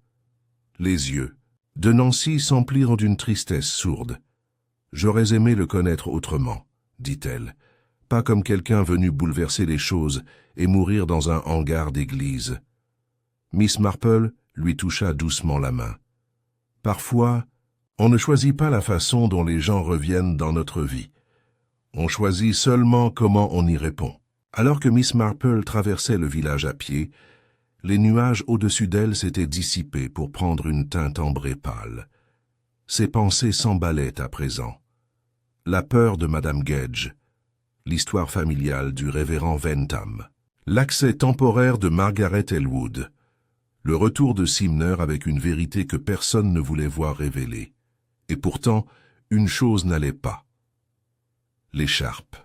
Les yeux de Nancy s'emplirent d'une tristesse sourde. « J'aurais aimé le connaître autrement, » dit-elle, « pas comme quelqu'un venu bouleverser les choses et mourir dans un hangar d'église. » Miss Marple lui toucha doucement la main. « Parfois, on ne choisit pas la façon dont les gens reviennent dans notre vie. On choisit seulement comment on y répond. » Alors que Miss Marple traversait le village à pied, les nuages au-dessus d'elle s'étaient dissipés pour prendre une teinte ambrée pâle. Ses pensées s'emballaient à présent. La peur de Madame Gage, l'histoire familiale du révérend Ventham, l'accès temporaire de Margaret Elwood, le retour de Simner avec une vérité que personne ne voulait voir révélée. Et pourtant, une chose n'allait pas. L'écharpe.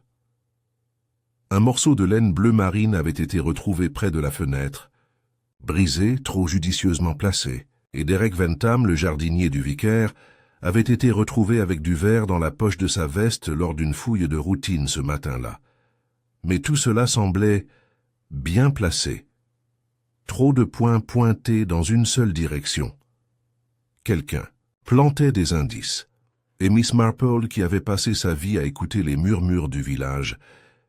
Un morceau de laine bleu marine avait été retrouvé près de la fenêtre, brisé, trop judicieusement placé, et Derek Ventham, le jardinier du vicaire, avait été retrouvé avec du verre dans la poche de sa veste lors d'une fouille de routine ce matin-là. Mais tout cela semblait bien placé. Trop de points pointés dans une seule direction. Quelqu'un plantait des indices, et Miss Marple, qui avait passé sa vie à écouter les murmures du village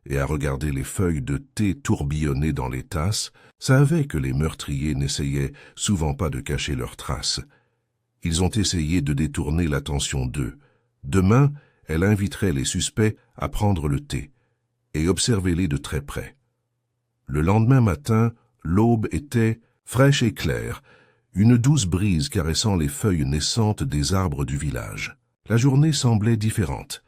et à regarder les feuilles de thé tourbillonner dans les tasses, savait que les meurtriers n'essayaient souvent pas de cacher leurs traces. Ils ont essayé de détourner l'attention d'eux. Demain, elle inviterait les suspects à prendre le thé et observer-les de très près. Le lendemain matin, l'aube était fraîche et claire, une douce brise caressant les feuilles naissantes des arbres du village. La journée semblait différente.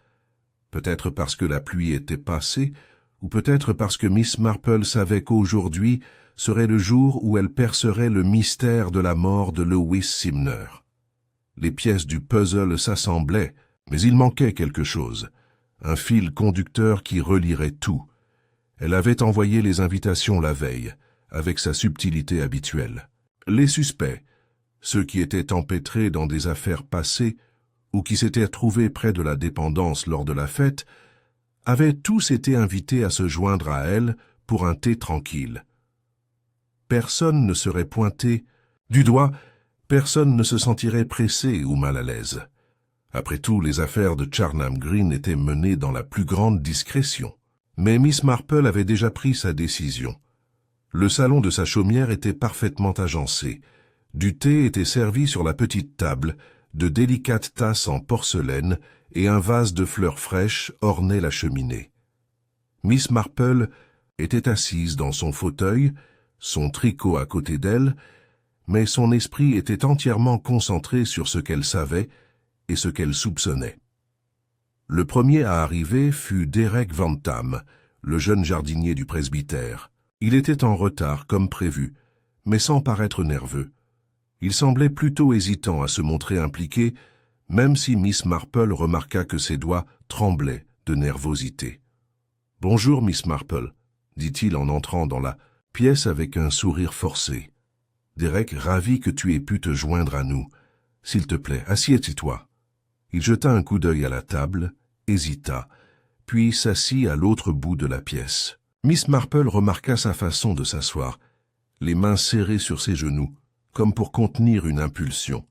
Peut-être parce que la pluie était passée, ou peut-être parce que Miss Marple savait qu'aujourd'hui serait le jour où elle percerait le mystère de la mort de Lewis Simner. Les pièces du puzzle s'assemblaient, mais il manquait quelque chose, un fil conducteur qui relierait tout. Elle avait envoyé les invitations la veille, avec sa subtilité habituelle. Les suspects, ceux qui étaient empêtrés dans des affaires passées ou qui s'étaient trouvés près de la dépendance lors de la fête, avaient tous été invités à se joindre à elle pour un thé tranquille. Personne ne serait pointé du doigt, personne ne se sentirait pressé ou mal à l'aise. Après tout, les affaires de Charnham Green étaient menées dans la plus grande discrétion. Mais Miss Marple avait déjà pris sa décision. Le salon de sa chaumière était parfaitement agencé. Du thé était servi sur la petite table, de délicates tasses en porcelaine et un vase de fleurs fraîches ornait la cheminée. Miss Marple était assise dans son fauteuil, son tricot à côté d'elle, mais son esprit était entièrement concentré sur ce qu'elle savait et ce qu'elle soupçonnait. Le premier à arriver fut Derek Ventham, le jeune jardinier du presbytère. Il était en retard comme prévu, mais sans paraître nerveux. Il semblait plutôt hésitant à se montrer impliqué, même si Miss Marple remarqua que ses doigts tremblaient de nervosité. « Bonjour, Miss Marple, » dit-il en entrant dans la pièce avec un sourire forcé. « Derek, ravi que tu aies pu te joindre à nous. S'il te plaît, assieds-toi. » Il jeta un coup d'œil à la table, hésita, puis s'assit à l'autre bout de la pièce. Miss Marple remarqua sa façon de s'asseoir, les mains serrées sur ses genoux, comme pour contenir une impulsion.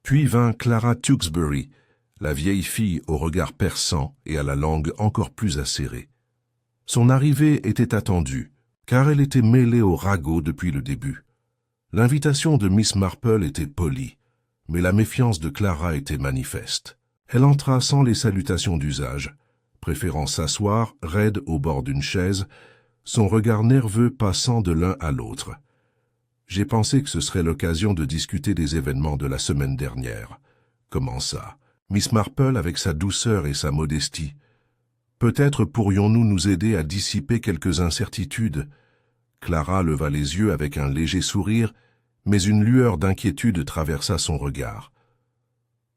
Puis vint Clara Tewksbury, la vieille fille au regard perçant et à la langue encore plus acérée. Son arrivée était attendue, car elle était mêlée au ragot depuis le début. L'invitation de Miss Marple était polie, mais la méfiance de Clara était manifeste. Elle entra sans les salutations d'usage, préférant s'asseoir raide au bord d'une chaise, son regard nerveux passant de l'un à l'autre. J'ai pensé que ce serait l'occasion de discuter des événements de la semaine dernière, commença Miss Marple avec sa douceur et sa modestie. Peut-être pourrions-nous nous aider à dissiper quelques incertitudes. Clara leva les yeux avec un léger sourire, mais une lueur d'inquiétude traversa son regard.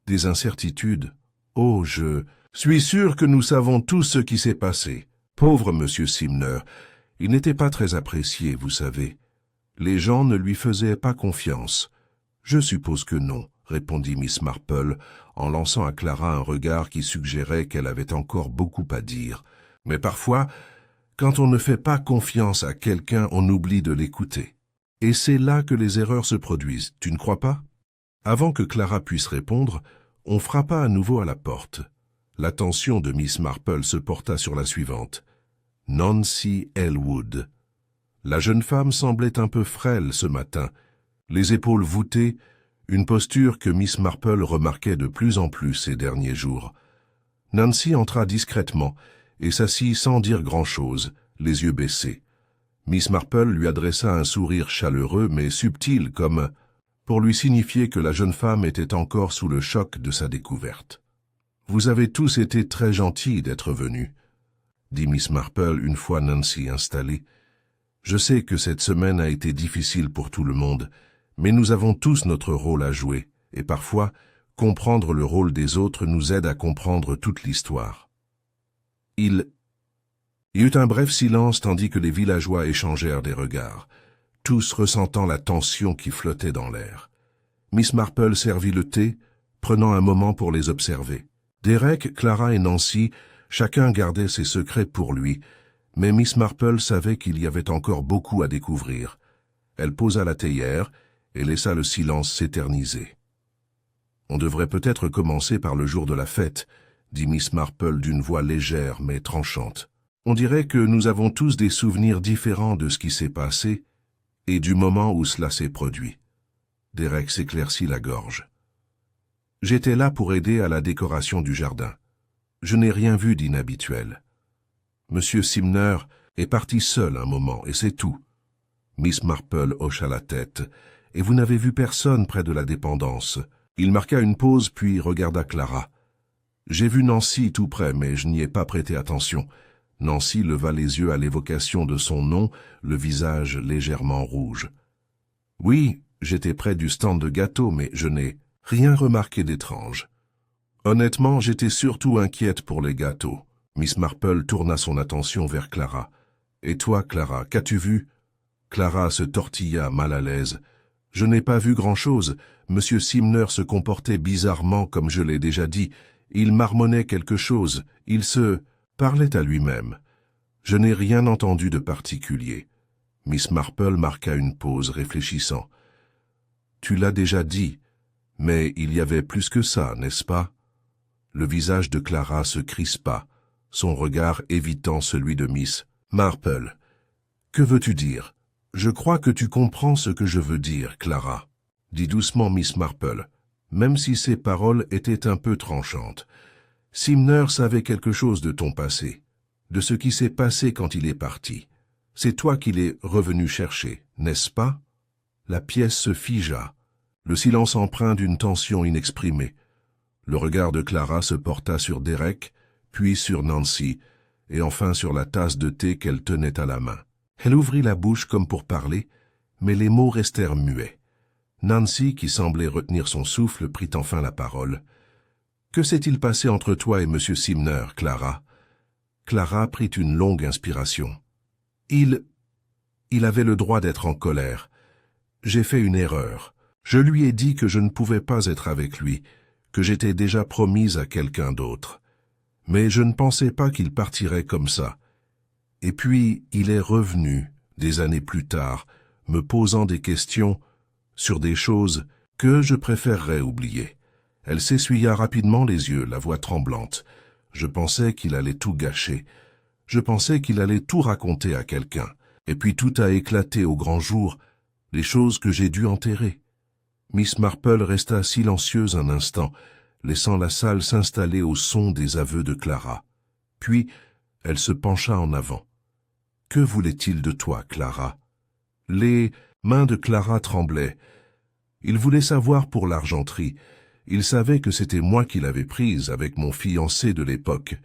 Des incertitudes? Oh, je suis sûr que nous savons tous ce qui s'est passé. Pauvre Monsieur Simner, il n'était pas très apprécié, vous savez. Les gens ne lui faisaient pas confiance. Je suppose que non, répondit Miss Marple, en lançant à Clara un regard qui suggérait qu'elle avait encore beaucoup à dire. Mais parfois, quand on ne fait pas confiance à quelqu'un, on oublie de l'écouter. Et c'est là que les erreurs se produisent, tu ne crois pas? Avant que Clara puisse répondre, on frappa à nouveau à la porte. L'attention de Miss Marple se porta sur la suivante. Nancy Elwood. La jeune femme semblait un peu frêle ce matin, les épaules voûtées, une posture que Miss Marple remarquait de plus en plus ces derniers jours. Nancy entra discrètement et s'assit sans dire grand-chose, les yeux baissés. Miss Marple lui adressa un sourire chaleureux mais subtil comme pour lui signifier que la jeune femme était encore sous le choc de sa découverte. « Vous avez tous été très gentils d'être venus, » dit Miss Marple une fois Nancy installée. « Je sais que cette semaine a été difficile pour tout le monde, mais nous avons tous notre rôle à jouer, et parfois, comprendre le rôle des autres nous aide à comprendre toute l'histoire. » Il y eut un bref silence tandis que les villageois échangèrent des regards, tous ressentant la tension qui flottait dans l'air. Miss Marple servit le thé, prenant un moment pour les observer. Derek, Clara et Nancy, chacun gardait ses secrets pour lui, mais Miss Marple savait qu'il y avait encore beaucoup à découvrir. Elle posa la théière et laissa le silence s'éterniser. « On devrait peut-être commencer par le jour de la fête, » dit Miss Marple d'une voix légère mais tranchante. « On dirait que nous avons tous des souvenirs différents de ce qui s'est passé et du moment où cela s'est produit. » Derek s'éclaircit la gorge. « J'étais là pour aider à la décoration du jardin. Je n'ai rien vu d'inhabituel. Monsieur Simner est parti seul un moment, et c'est tout. » Miss Marple hocha la tête. « Et vous n'avez vu personne près de la dépendance. » Il marqua une pause, puis regarda Clara. « J'ai vu Nancy tout près, mais je n'y ai pas prêté attention. » Nancy leva les yeux à l'évocation de son nom, le visage légèrement rouge. « Oui, j'étais près du stand de gâteaux, mais je n'ai rien remarqué d'étrange. Honnêtement, j'étais surtout inquiète pour les gâteaux. » Miss Marple tourna son attention vers Clara. « Et toi, Clara, qu'as-tu vu ?» Clara se tortilla, mal à l'aise. « Je n'ai pas vu grand-chose. Monsieur Simner se comportait bizarrement, comme je l'ai déjà dit. Il marmonnait quelque chose. Il se parlait à lui-même. Je n'ai rien entendu de particulier. » Miss Marple marqua une pause, réfléchissant. « Tu l'as déjà dit, mais il y avait plus que ça, n'est-ce pas ?» Le visage de Clara se crispa, son regard évitant celui de Miss Marple. « Que veux-tu dire ? Je crois que tu comprends ce que je veux dire, Clara, » dit doucement Miss Marple, même si ses paroles étaient un peu tranchantes. « Simner savait quelque chose de ton passé, de ce qui s'est passé quand il est parti. C'est toi qu'il est revenu chercher, n'est-ce pas ?» La pièce se figea, le silence empreint d'une tension inexprimée. Le regard de Clara se porta sur Derek, puis sur Nancy, et enfin sur la tasse de thé qu'elle tenait à la main. Elle ouvrit la bouche comme pour parler, mais les mots restèrent muets. Nancy, qui semblait retenir son souffle, prit enfin la parole. Que s'est-il passé entre toi et M. Simner, Clara? Clara prit une longue inspiration. Il avait le droit d'être en colère. J'ai fait une erreur. Je lui ai dit que je ne pouvais pas être avec lui, que j'étais déjà promise à quelqu'un d'autre. Mais je ne pensais pas qu'il partirait comme ça. Et puis, il est revenu, des années plus tard, me posant des questions sur des choses que je préférerais oublier. Elle s'essuya rapidement les yeux, la voix tremblante. Je pensais qu'il allait tout gâcher. Je pensais qu'il allait tout raconter à quelqu'un. Et puis tout a éclaté au grand jour, les choses que j'ai dû enterrer. Miss Marple resta silencieuse un instant, laissant la salle s'installer au son des aveux de Clara. Puis, elle se pencha en avant. « Que voulait-il de toi, Clara ?» Les mains de Clara tremblaient. Il voulait savoir pour l'argenterie. Il savait que c'était moi qui l'avais prise avec mon fiancé de l'époque.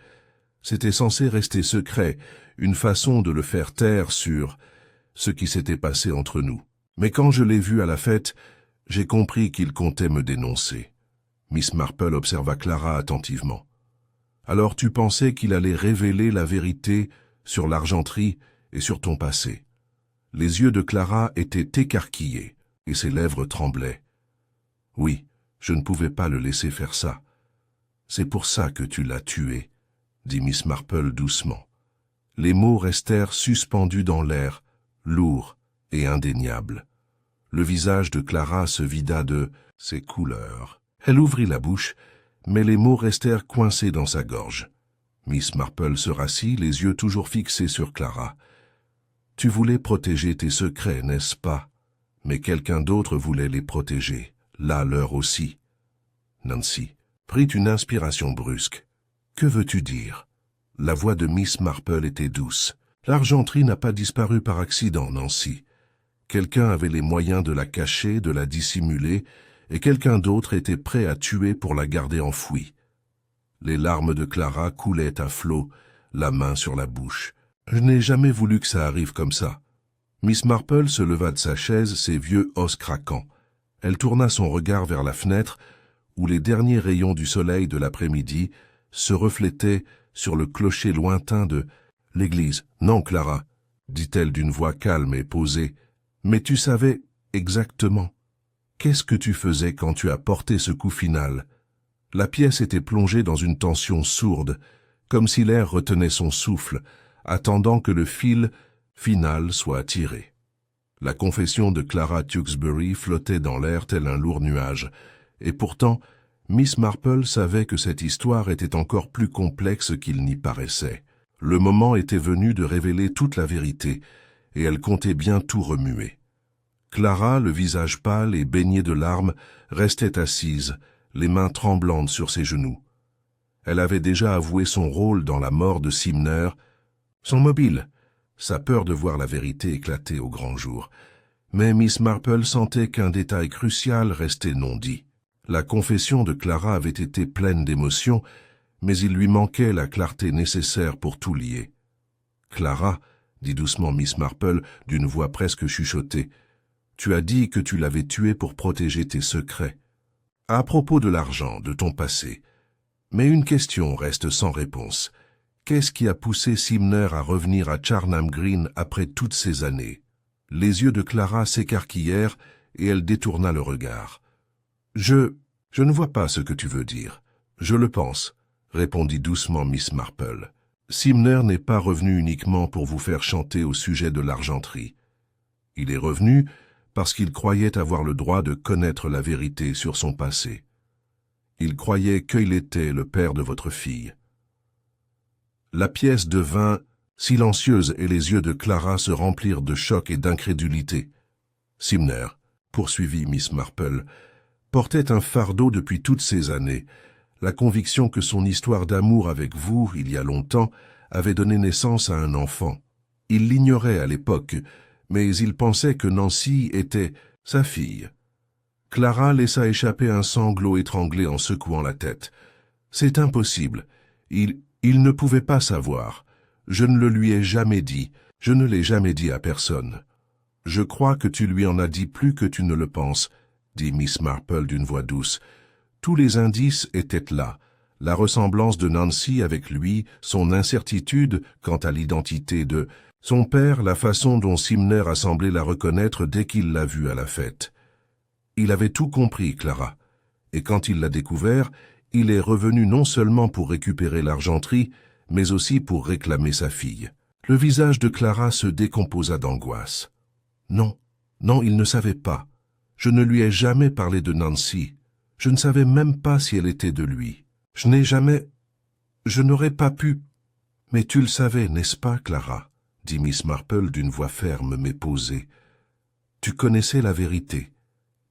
C'était censé rester secret, une façon de le faire taire sur ce qui s'était passé entre nous. Mais quand je l'ai vu à la fête, j'ai compris qu'il comptait me dénoncer. Miss Marple observa Clara attentivement. « Alors tu pensais qu'il allait révéler la vérité sur l'argenterie et sur ton passé. » Les yeux de Clara étaient écarquillés et ses lèvres tremblaient. « Oui, je ne pouvais pas le laisser faire ça. C'est pour ça que tu l'as tué, » dit Miss Marple doucement. Les mots restèrent suspendus dans l'air, lourds et indéniables. Le visage de Clara se vida de ses couleurs. Elle ouvrit la bouche, mais les mots restèrent coincés dans sa gorge. Miss Marple se rassit, les yeux toujours fixés sur Clara. « Tu voulais protéger tes secrets, n'est-ce pas? Mais quelqu'un d'autre voulait les protéger, là leur aussi. » Nancy prit une inspiration brusque. « Que veux-tu dire ?» La voix de Miss Marple était douce. « L'argenterie n'a pas disparu par accident, Nancy. Quelqu'un avait les moyens de la cacher, de la dissimuler, et quelqu'un d'autre était prêt à tuer pour la garder enfouie. » Les larmes de Clara coulaient à flots, la main sur la bouche. « Je n'ai jamais voulu que ça arrive comme ça. » Miss Marple se leva de sa chaise, ses vieux os craquants. Elle tourna son regard vers la fenêtre, où les derniers rayons du soleil de l'après-midi se reflétaient sur le clocher lointain de l'église. « Non, Clara, » dit-elle d'une voix calme et posée, « mais tu savais exactement. Qu'est-ce que tu faisais quand tu as porté ce coup final ?» La pièce était plongée dans une tension sourde, comme si l'air retenait son souffle, attendant que le fil final soit tiré. La confession de Clara Tewkesbury flottait dans l'air tel un lourd nuage, et pourtant, Miss Marple savait que cette histoire était encore plus complexe qu'il n'y paraissait. Le moment était venu de révéler toute la vérité, et elle comptait bien tout remuer. Clara, le visage pâle et baigné de larmes, restait assise, les mains tremblantes sur ses genoux. Elle avait déjà avoué son rôle dans la mort de Simner, son mobile, sa peur de voir la vérité éclater au grand jour. Mais Miss Marple sentait qu'un détail crucial restait non dit. La confession de Clara avait été pleine d'émotion, mais il lui manquait la clarté nécessaire pour tout lier. « Clara, » dit doucement Miss Marple d'une voix presque chuchotée, « tu as dit que tu l'avais tué pour protéger tes secrets. À propos de l'argent, de ton passé. Mais une question reste sans réponse. Qu'est-ce qui a poussé Simner à revenir à Charnham Green après toutes ces années ?» Les yeux de Clara s'écarquillèrent et elle détourna le regard. « Je ne vois pas ce que tu veux dire. Je le pense, » répondit doucement Miss Marple. « Simner n'est pas revenu uniquement pour vous faire chanter au sujet de l'argenterie. Il est revenu parce qu'il croyait avoir le droit de connaître la vérité sur son passé. Il croyait qu'il était le père de votre fille. » La pièce devint silencieuse et les yeux de Clara se remplirent de choc et d'incrédulité. Simner, poursuivit Miss Marple, portait un fardeau depuis toutes ces années, la conviction que son histoire d'amour avec vous, il y a longtemps, avait donné naissance à un enfant. Il l'ignorait à l'époque, mais il pensait que Nancy était sa fille. Clara laissa échapper un sanglot étranglé en secouant la tête. « C'est impossible. Il ne pouvait pas savoir. Je ne le lui ai jamais dit. Je ne l'ai jamais dit à personne. »« Je crois que tu lui en as dit plus que tu ne le penses, » dit Miss Marple d'une voix douce. « Tous les indices étaient là. La ressemblance de Nancy avec lui, son incertitude quant à l'identité de son père, la façon dont Simner a semblé la reconnaître dès qu'il l'a vue à la fête. Il avait tout compris, Clara, et quand il l'a découvert, il est revenu non seulement pour récupérer l'argenterie, mais aussi pour réclamer sa fille. Le visage de Clara se décomposa d'angoisse. Non, non, il ne savait pas. Je ne lui ai jamais parlé de Nancy. Je ne savais même pas si elle était de lui. Je n'aurais pas pu. Mais tu le savais, n'est-ce pas, Clara? Dit Miss Marple d'une voix ferme mais posée. Tu connaissais la vérité,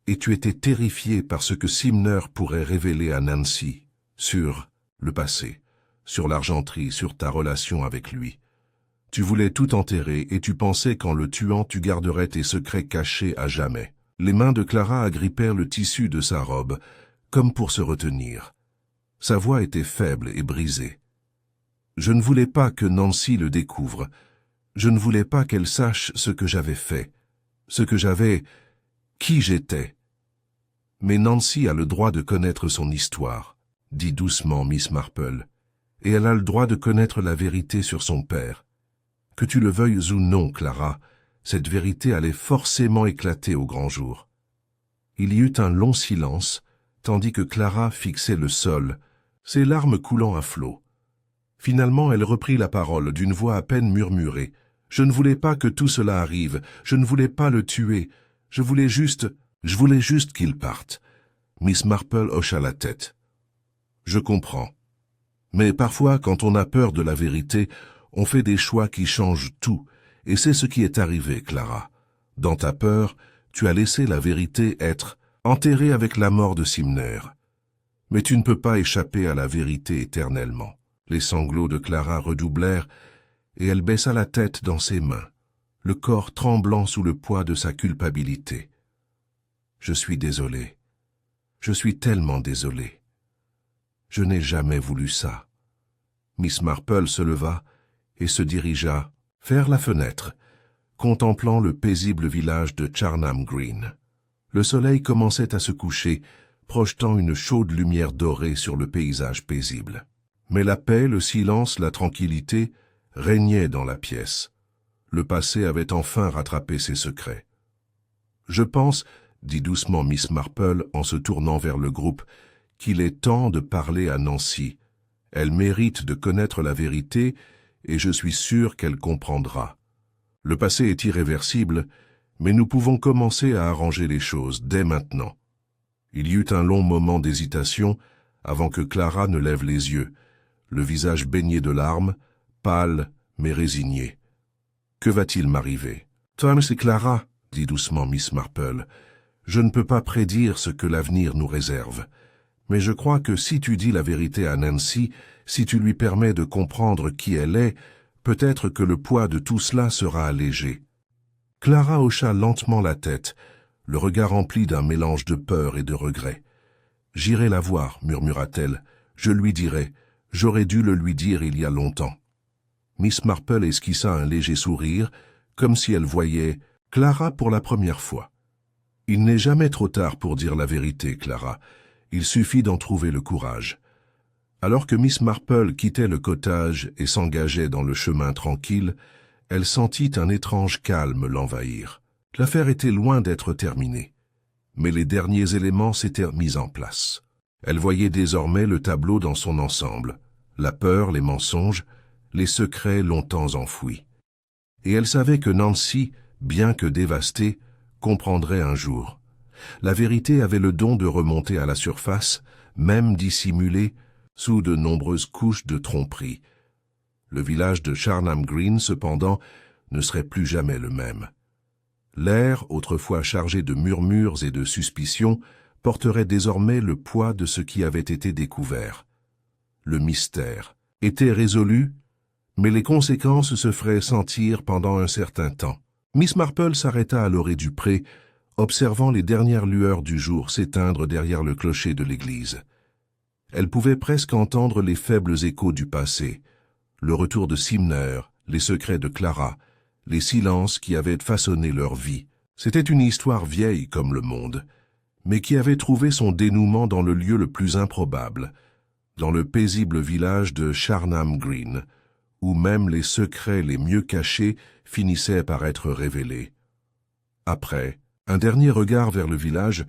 et tu étais terrifiée par ce que Simner pourrait révéler à Nancy, sur le passé, sur l'argenterie, sur ta relation avec lui. Tu voulais tout enterrer et tu pensais qu'en le tuant tu garderais tes secrets cachés à jamais. Les mains de Clara agrippèrent le tissu de sa robe, comme pour se retenir. Sa voix était faible et brisée. Je ne voulais pas que Nancy le découvre. Je ne voulais pas qu'elle sache ce que j'avais fait, qui j'étais. Mais Nancy a le droit de connaître son histoire, dit doucement Miss Marple, et elle a le droit de connaître la vérité sur son père. Que tu le veuilles ou non, Clara, cette vérité allait forcément éclater au grand jour. Il y eut un long silence, tandis que Clara fixait le sol, ses larmes coulant à flots. Finalement, elle reprit la parole d'une voix à peine murmurée. « Je ne voulais pas que tout cela arrive, je ne voulais pas le tuer, je voulais juste qu'il parte. » Miss Marple hocha la tête. « Je comprends. Mais parfois, quand on a peur de la vérité, on fait des choix qui changent tout, et c'est ce qui est arrivé, Clara. Dans ta peur, tu as laissé la vérité être enterrée avec la mort de Simner. Mais tu ne peux pas échapper à la vérité éternellement. » Les sanglots de Clara redoublèrent, et elle baissa la tête dans ses mains, le corps tremblant sous le poids de sa culpabilité. « Je suis désolé. Je suis tellement désolé. Je n'ai jamais voulu ça. » Miss Marple se leva et se dirigea vers la fenêtre, contemplant le paisible village de Charnham Green. Le soleil commençait à se coucher, projetant une chaude lumière dorée sur le paysage paisible. Mais la paix, le silence, la tranquillité régnaient dans la pièce. Le passé avait enfin rattrapé ses secrets. « Je pense, » dit doucement Miss Marple en se tournant vers le groupe, « qu'il est temps de parler à Nancy. Elle mérite de connaître la vérité et je suis sûr qu'elle comprendra. Le passé est irréversible, mais nous pouvons commencer à arranger les choses dès maintenant. » Il y eut un long moment d'hésitation avant que Clara ne lève les yeux, le visage baigné de larmes, pâle mais résigné. « Que va-t-il m'arriver ?»« Tom, c'est Clara, » dit doucement Miss Marple. « Je ne peux pas prédire ce que l'avenir nous réserve. Mais je crois que si tu dis la vérité à Nancy, si tu lui permets de comprendre qui elle est, peut-être que le poids de tout cela sera allégé. » Clara hocha lentement la tête, le regard rempli d'un mélange de peur et de regret. « J'irai la voir, » murmura-t-elle. « Je lui dirai. J'aurais dû le lui dire il y a longtemps. » Miss Marple esquissa un léger sourire, comme si elle voyait Clara pour la première fois. « Il n'est jamais trop tard pour dire la vérité, Clara. Il suffit d'en trouver le courage. » Alors que Miss Marple quittait le cottage et s'engageait dans le chemin tranquille, elle sentit un étrange calme l'envahir. L'affaire était loin d'être terminée, mais les derniers éléments s'étaient mis en place. Elle voyait désormais le tableau dans son ensemble, la peur, les mensonges, les secrets longtemps enfouis. Et elle savait que Nancy, bien que dévastée, comprendrait un jour. La vérité avait le don de remonter à la surface, même dissimulée, sous de nombreuses couches de tromperie. Le village de Charnham Green, cependant, ne serait plus jamais le même. L'air, autrefois chargé de murmures et de suspicions, porterait désormais le poids de ce qui avait été découvert. Le mystère était résolu, mais les conséquences se feraient sentir pendant un certain temps. Miss Marple s'arrêta à l'orée du pré, observant les dernières lueurs du jour s'éteindre derrière le clocher de l'église. Elle pouvait presque entendre les faibles échos du passé, le retour de Simner, les secrets de Clara, les silences qui avaient façonné leur vie. C'était une histoire vieille comme le monde, mais qui avait trouvé son dénouement dans le lieu le plus improbable, dans le paisible village de Charnham Green, où même les secrets les mieux cachés finissaient par être révélés. Après, un dernier regard vers le village,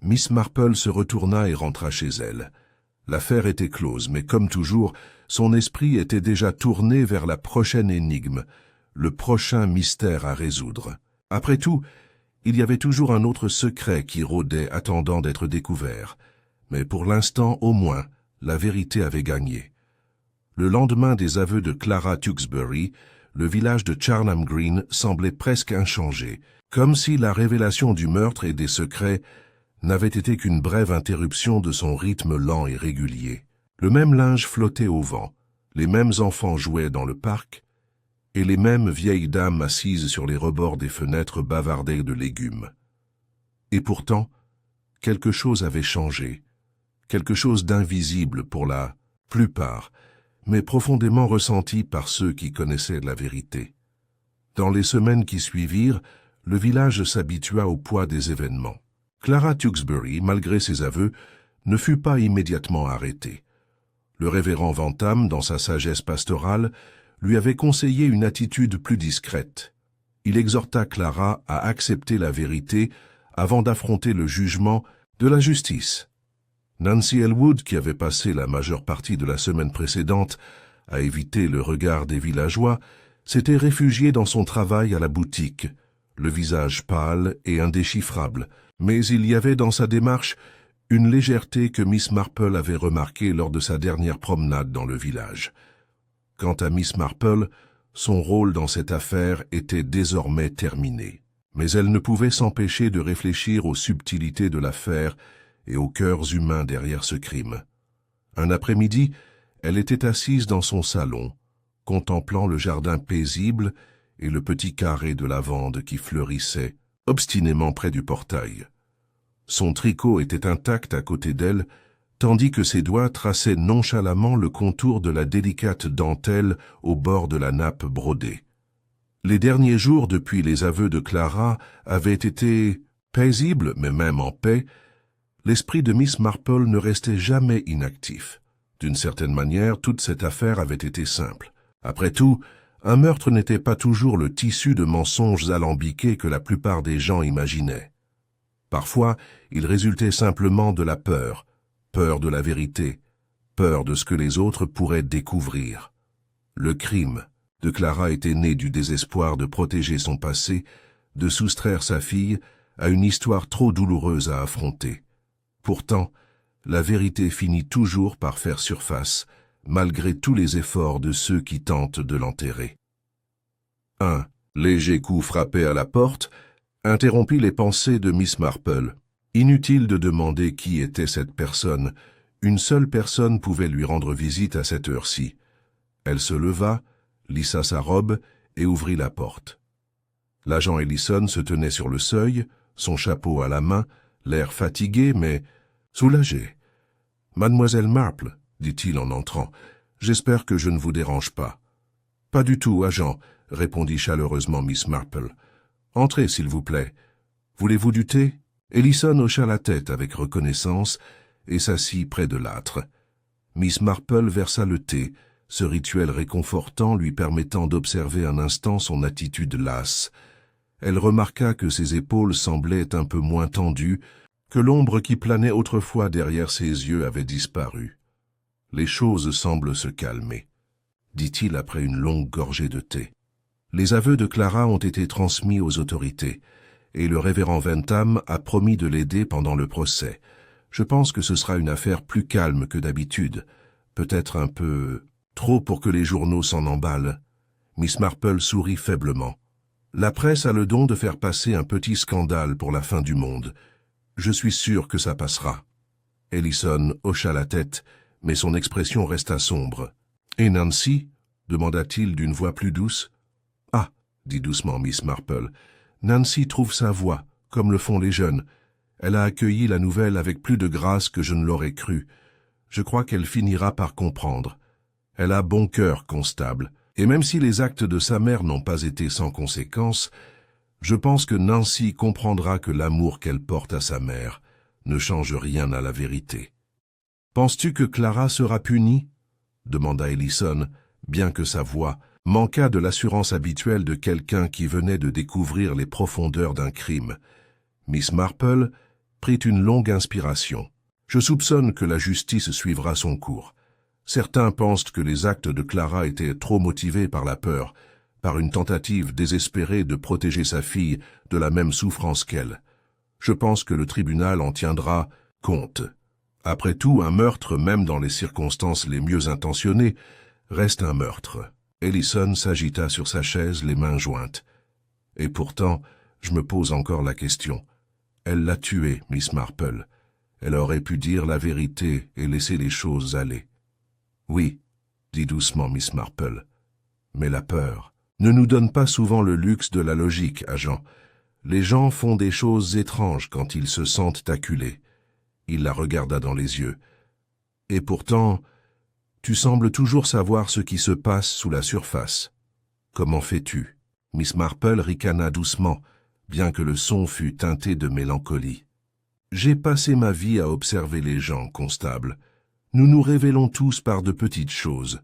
Miss Marple se retourna et rentra chez elle. L'affaire était close, mais comme toujours, son esprit était déjà tourné vers la prochaine énigme, le prochain mystère à résoudre. Après tout, il y avait toujours un autre secret qui rôdait attendant d'être découvert. Mais pour l'instant, au moins, la vérité avait gagné. Le lendemain des aveux de Clara Tewkesbury, le village de Charnham Green semblait presque inchangé, comme si la révélation du meurtre et des secrets n'avait été qu'une brève interruption de son rythme lent et régulier. Le même linge flottait au vent, les mêmes enfants jouaient dans le parc, et les mêmes vieilles dames assises sur les rebords des fenêtres bavardaient de légumes. Et pourtant, quelque chose avait changé, quelque chose d'invisible pour la plupart, mais profondément ressenti par ceux qui connaissaient la vérité. Dans les semaines qui suivirent, le village s'habitua au poids des événements. Clara Tewkesbury, malgré ses aveux, ne fut pas immédiatement arrêtée. Le révérend Vantham, dans sa sagesse pastorale, lui avait conseillé une attitude plus discrète. Il exhorta Clara à accepter la vérité avant d'affronter le jugement de la justice. Nancy Elwood, qui avait passé la majeure partie de la semaine précédente à éviter le regard des villageois, s'était réfugiée dans son travail à la boutique, le visage pâle et indéchiffrable, mais il y avait dans sa démarche une légèreté que Miss Marple avait remarquée lors de sa dernière promenade dans le village. Quant à Miss Marple, son rôle dans cette affaire était désormais terminé. Mais elle ne pouvait s'empêcher de réfléchir aux subtilités de l'affaire et aux cœurs humains derrière ce crime. Un après-midi, elle était assise dans son salon, contemplant le jardin paisible et le petit carré de lavande qui fleurissait obstinément près du portail. Son tricot était intact à côté d'elle, tandis que ses doigts traçaient nonchalamment le contour de la délicate dentelle au bord de la nappe brodée. Les derniers jours depuis les aveux de Clara avaient été paisibles, mais même en paix. L'esprit de Miss Marple ne restait jamais inactif. D'une certaine manière, toute cette affaire avait été simple. Après tout, un meurtre n'était pas toujours le tissu de mensonges alambiqués que la plupart des gens imaginaient. Parfois, il résultait simplement de la peur, peur de la vérité, peur de ce que les autres pourraient découvrir. Le crime de Clara était né du désespoir de protéger son passé, de soustraire sa fille à une histoire trop douloureuse à affronter. Pourtant, la vérité finit toujours par faire surface, malgré tous les efforts de ceux qui tentent de l'enterrer. Un léger coup frappé à la porte interrompit les pensées de Miss Marple. Inutile de demander qui était cette personne, une seule personne pouvait lui rendre visite à cette heure-ci. Elle se leva, lissa sa robe et ouvrit la porte. L'agent Ellison se tenait sur le seuil, son chapeau à la main, l'air fatigué mais soulagé. « Mademoiselle Marple, dit-il en entrant, j'espère que je ne vous dérange pas. »« Pas du tout, agent, » répondit chaleureusement Miss Marple. « Entrez, s'il vous plaît. Voulez-vous du thé ?» Ellison hocha la tête avec reconnaissance et s'assit près de l'âtre. Miss Marple versa le thé, ce rituel réconfortant lui permettant d'observer un instant son attitude lasse. Elle remarqua que ses épaules semblaient un peu moins tendues, que l'ombre qui planait autrefois derrière ses yeux avait disparu. « Les choses semblent se calmer, » dit-il après une longue gorgée de thé. Les aveux de Clara ont été transmis aux autorités, et le révérend Vantham a promis de l'aider pendant le procès. Je pense que ce sera une affaire plus calme que d'habitude, peut-être un peu trop pour que les journaux s'en emballent. Miss Marple sourit faiblement. La presse a le don de faire passer un petit scandale pour la fin du monde. Je suis sûr que ça passera. Ellison hocha la tête, mais son expression resta sombre. « Et Nancy ?» demanda-t-il d'une voix plus douce. « Ah !» dit doucement Miss Marple. « Nancy trouve sa voie, comme le font les jeunes. Elle a accueilli la nouvelle avec plus de grâce que je ne l'aurais cru. Je crois qu'elle finira par comprendre. Elle a bon cœur, constable, et même si les actes de sa mère n'ont pas été sans conséquences, je pense que Nancy comprendra que l'amour qu'elle porte à sa mère ne change rien à la vérité. » Penses-tu que Clara sera punie? Demanda Ellison, bien que sa voix manqua de l'assurance habituelle de quelqu'un qui venait de découvrir les profondeurs d'un crime. Miss Marple prit une longue inspiration. Je soupçonne que la justice suivra son cours. Certains pensent que les actes de Clara étaient trop motivés par la peur, par une tentative désespérée de protéger sa fille de la même souffrance qu'elle. Je pense que le tribunal en tiendra compte. Après tout, un meurtre, même dans les circonstances les mieux intentionnées, reste un meurtre. Ellison s'agita sur sa chaise, les mains jointes. Et pourtant, je me pose encore la question. Elle l'a tué, Miss Marple. Elle aurait pu dire la vérité et laisser les choses aller. Oui, dit doucement Miss Marple. Mais la peur ne nous donne pas souvent le luxe de la logique, agent. Les gens font des choses étranges quand ils se sentent acculés. Il la regarda dans les yeux. Et pourtant, tu sembles toujours savoir ce qui se passe sous la surface. Comment fais-tu? Miss Marple ricana doucement, bien que le son fût teinté de mélancolie. J'ai passé ma vie à observer les gens, constable. Nous nous révélons tous par de petites choses.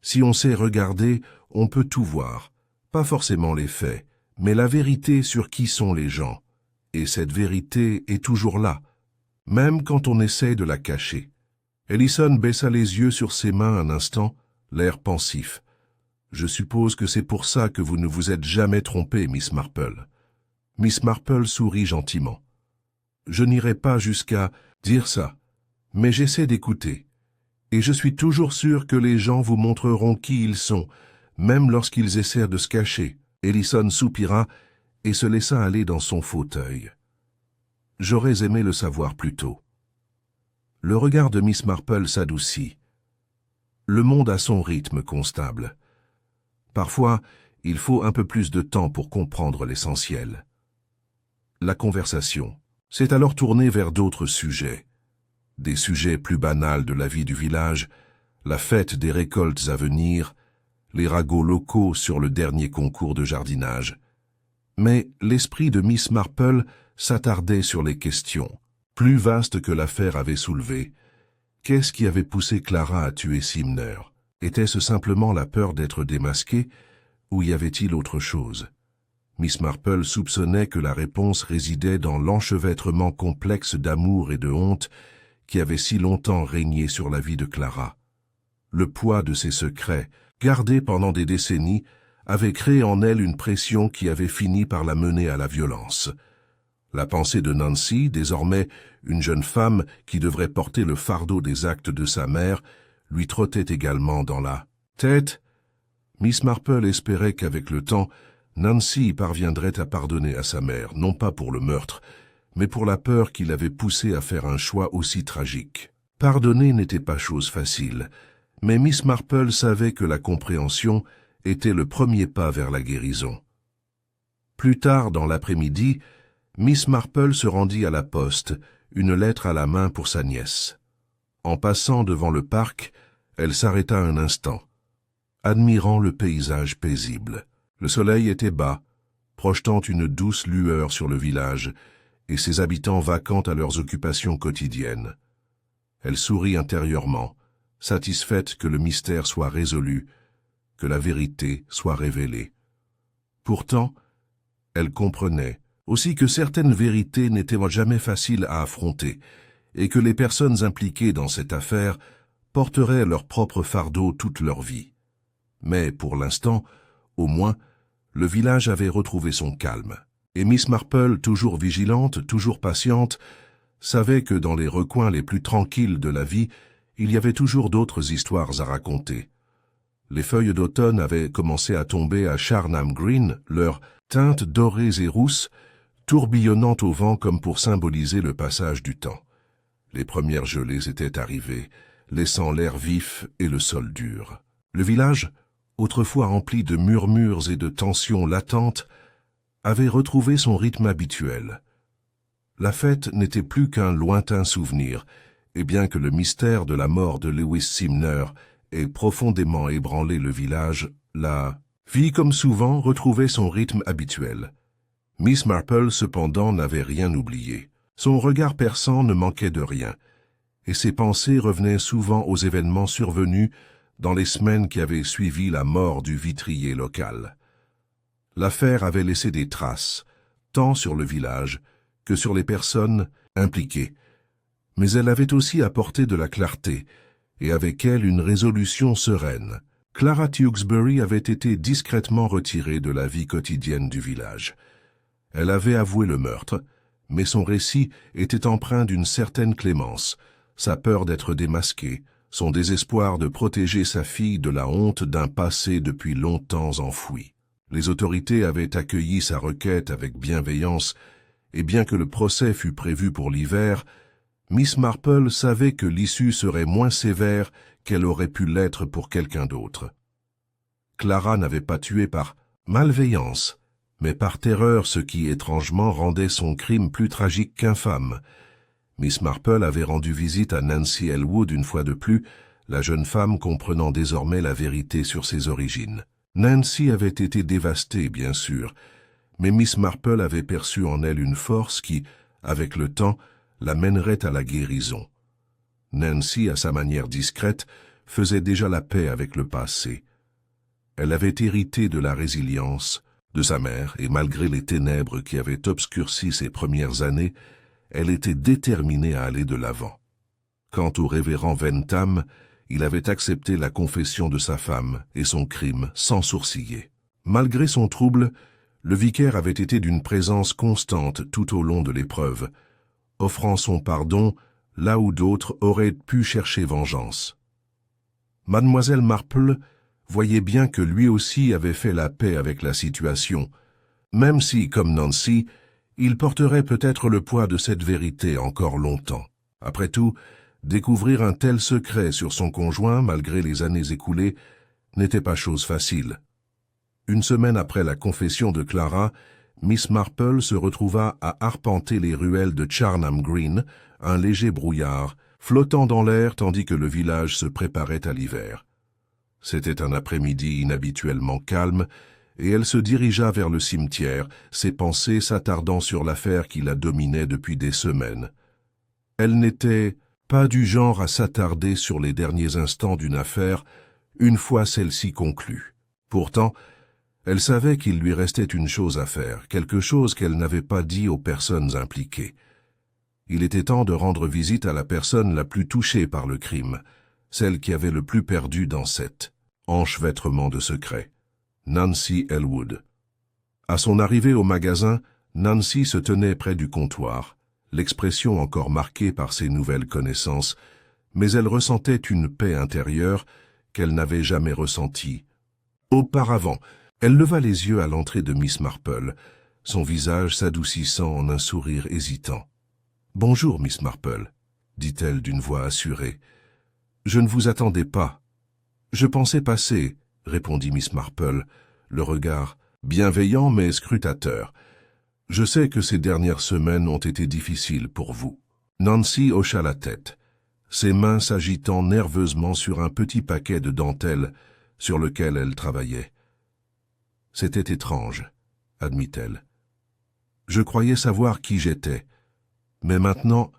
Si on sait regarder, on peut tout voir. Pas forcément les faits, mais la vérité sur qui sont les gens. Et cette vérité est toujours là, même quand on essaie de la cacher. Ellison baissa les yeux sur ses mains un instant, l'air pensif. Je suppose que c'est pour ça que vous ne vous êtes jamais trompée, Miss Marple. Miss Marple sourit gentiment. Je n'irai pas jusqu'à dire ça, mais j'essaie d'écouter. Et je suis toujours sûr que les gens vous montreront qui ils sont, même lorsqu'ils essaient de se cacher. Ellison soupira et se laissa aller dans son fauteuil. J'aurais aimé le savoir plus tôt. Le regard de Miss Marple s'adoucit. Le monde a son rythme, constable. Parfois, il faut un peu plus de temps pour comprendre l'essentiel. La conversation s'est alors tournée vers d'autres sujets. Des sujets plus banals de la vie du village, la fête des récoltes à venir, les ragots locaux sur le dernier concours de jardinage. Mais l'esprit de Miss Marple s'attardait sur les questions, plus vastes que l'affaire avait soulevées. Qu'est-ce qui avait poussé Clara à tuer Sumner? Était-ce simplement la peur d'être démasquée, ou y avait-il autre chose? Miss Marple soupçonnait que la réponse résidait dans l'enchevêtrement complexe d'amour et de honte qui avait si longtemps régné sur la vie de Clara. Le poids de ses secrets, gardés pendant des décennies, avait créé en elle une pression qui avait fini par la mener à la violence. La pensée de Nancy, désormais une jeune femme qui devrait porter le fardeau des actes de sa mère, lui trottait également dans la tête. Miss Marple espérait qu'avec le temps, Nancy parviendrait à pardonner à sa mère, non pas pour le meurtre, mais pour la peur qui l'avait poussée à faire un choix aussi tragique. Pardonner n'était pas chose facile, mais Miss Marple savait que la compréhension était le premier pas vers la guérison. Plus tard dans l'après-midi, Miss Marple se rendit à la poste, une lettre à la main pour sa nièce. En passant devant le parc, elle s'arrêta un instant, admirant le paysage paisible. Le soleil était bas, projetant une douce lueur sur le village, et ses habitants vaquant à leurs occupations quotidiennes. Elle sourit intérieurement, satisfaite que le mystère soit résolu, que la vérité soit révélée. Pourtant, elle comprenait aussi que certaines vérités n'étaient jamais faciles à affronter, et que les personnes impliquées dans cette affaire porteraient leur propre fardeau toute leur vie. Mais pour l'instant, au moins, le village avait retrouvé son calme. Et Miss Marple, toujours vigilante, toujours patiente, savait que dans les recoins les plus tranquilles de la vie, il y avait toujours d'autres histoires à raconter. Les feuilles d'automne avaient commencé à tomber à Charnham Green, leurs teintes dorées et rousses, tourbillonnant au vent comme pour symboliser le passage du temps. Les premières gelées étaient arrivées, laissant l'air vif et le sol dur. Le village, autrefois rempli de murmures et de tensions latentes, avait retrouvé son rythme habituel. La fête n'était plus qu'un lointain souvenir, et bien que le mystère de la mort de Lewis Sumner ait profondément ébranlé le village, la vie, comme souvent, retrouvait son rythme habituel. Miss Marple, cependant, n'avait rien oublié. Son regard perçant ne manquait de rien, et ses pensées revenaient souvent aux événements survenus dans les semaines qui avaient suivi la mort du vitrier local. L'affaire avait laissé des traces, tant sur le village que sur les personnes impliquées, mais elle avait aussi apporté de la clarté, et avec elle une résolution sereine. Clara Tewksbury avait été discrètement retirée de la vie quotidienne du village. Elle avait avoué le meurtre, mais son récit était empreint d'une certaine clémence, sa peur d'être démasquée, son désespoir de protéger sa fille de la honte d'un passé depuis longtemps enfoui. Les autorités avaient accueilli sa requête avec bienveillance, et bien que le procès fût prévu pour l'hiver, Miss Marple savait que l'issue serait moins sévère qu'elle aurait pu l'être pour quelqu'un d'autre. Clara n'avait pas tué par malveillance, mais par terreur, ce qui étrangement rendait son crime plus tragique qu'infâme. Miss Marple avait rendu visite à Nancy Elwood une fois de plus, la jeune femme comprenant désormais la vérité sur ses origines. Nancy avait été dévastée, bien sûr, mais Miss Marple avait perçu en elle une force qui, avec le temps, la mènerait à la guérison. Nancy, à sa manière discrète, faisait déjà la paix avec le passé. Elle avait hérité de la résilience de sa mère, et malgré les ténèbres qui avaient obscurci ses premières années, elle était déterminée à aller de l'avant. Quant au révérend Ventham, il avait accepté la confession de sa femme et son crime sans sourciller. Malgré son trouble, le vicaire avait été d'une présence constante tout au long de l'épreuve, offrant son pardon là où d'autres auraient pu chercher vengeance. Mademoiselle Marple voyait bien que lui aussi avait fait la paix avec la situation, même si, comme Nancy, il porterait peut-être le poids de cette vérité encore longtemps. Après tout, découvrir un tel secret sur son conjoint, malgré les années écoulées, n'était pas chose facile. Une semaine après la confession de Clara, Miss Marple se retrouva à arpenter les ruelles de Charnham Green, un léger brouillard, flottant dans l'air tandis que le village se préparait à l'hiver. C'était un après-midi inhabituellement calme, et elle se dirigea vers le cimetière, ses pensées s'attardant sur l'affaire qui la dominait depuis des semaines. Elle n'était pas du genre à s'attarder sur les derniers instants d'une affaire, une fois celle-ci conclue. Pourtant, elle savait qu'il lui restait une chose à faire, quelque chose qu'elle n'avait pas dit aux personnes impliquées. Il était temps de rendre visite à la personne la plus touchée par le crime, celle qui avait le plus perdu dans cet enchevêtrement de secrets, Nancy Elwood. À son arrivée au magasin, Nancy se tenait près du comptoir, l'expression encore marquée par ses nouvelles connaissances, mais elle ressentait une paix intérieure qu'elle n'avait jamais ressentie. Auparavant, elle leva les yeux à l'entrée de Miss Marple, son visage s'adoucissant en un sourire hésitant. « Bonjour, Miss Marple, » dit-elle d'une voix assurée. « Je ne vous attendais pas. »« Je pensais passer, » répondit Miss Marple, le regard bienveillant mais scrutateur. « Je sais que ces dernières semaines ont été difficiles pour vous. » Nancy hocha la tête, ses mains s'agitant nerveusement sur un petit paquet de dentelle sur lequel elle travaillait. « C'était étrange, » admit-elle. « Je croyais savoir qui j'étais, mais maintenant,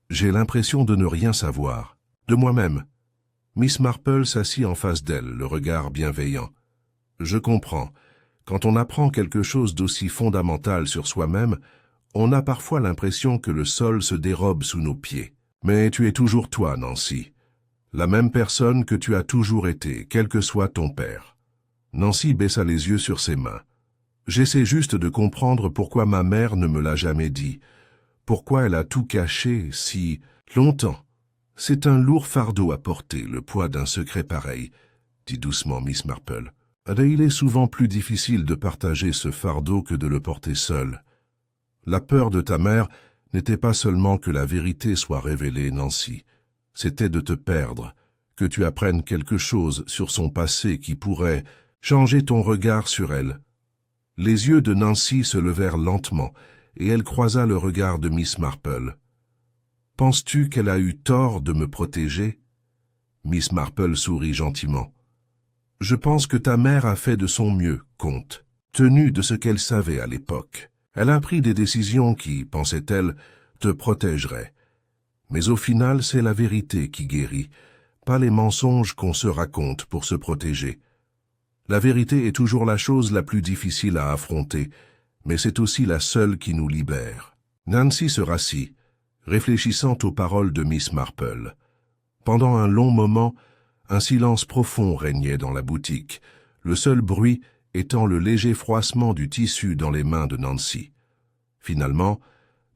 j'ai l'impression de ne rien savoir, de moi-même. » Miss Marple s'assit en face d'elle, le regard bienveillant. « Je comprends. Quand on apprend quelque chose d'aussi fondamental sur soi-même, on a parfois l'impression que le sol se dérobe sous nos pieds. Mais tu es toujours toi, Nancy. La même personne que tu as toujours été, quel que soit ton père. » Nancy baissa les yeux sur ses mains. « J'essaie juste de comprendre pourquoi ma mère ne me l'a jamais dit. Pourquoi elle a tout caché si longtemps. C'est un lourd fardeau à porter, le poids d'un secret pareil, » dit doucement Miss Marple. « Et il est souvent plus difficile de partager ce fardeau que de le porter seul. La peur de ta mère n'était pas seulement que la vérité soit révélée, Nancy. C'était de te perdre, que tu apprennes quelque chose sur son passé qui pourrait changer ton regard sur elle. » Les yeux de Nancy se levèrent lentement, et elle croisa le regard de Miss Marple. « Penses-tu qu'elle a eu tort de me protéger ?» Miss Marple sourit gentiment. « Je pense que ta mère a fait de son mieux, comte, tenue de ce qu'elle savait à l'époque. Elle a pris des décisions qui, pensait-elle, te protégeraient. Mais au final, c'est la vérité qui guérit, pas les mensonges qu'on se raconte pour se protéger. La vérité est toujours la chose la plus difficile à affronter, mais c'est aussi la seule qui nous libère. Nancy se rassit, réfléchissant aux paroles de Miss Marple. Pendant un long moment, un silence profond régnait dans la boutique, le seul bruit étant le léger froissement du tissu dans les mains de Nancy. Finalement,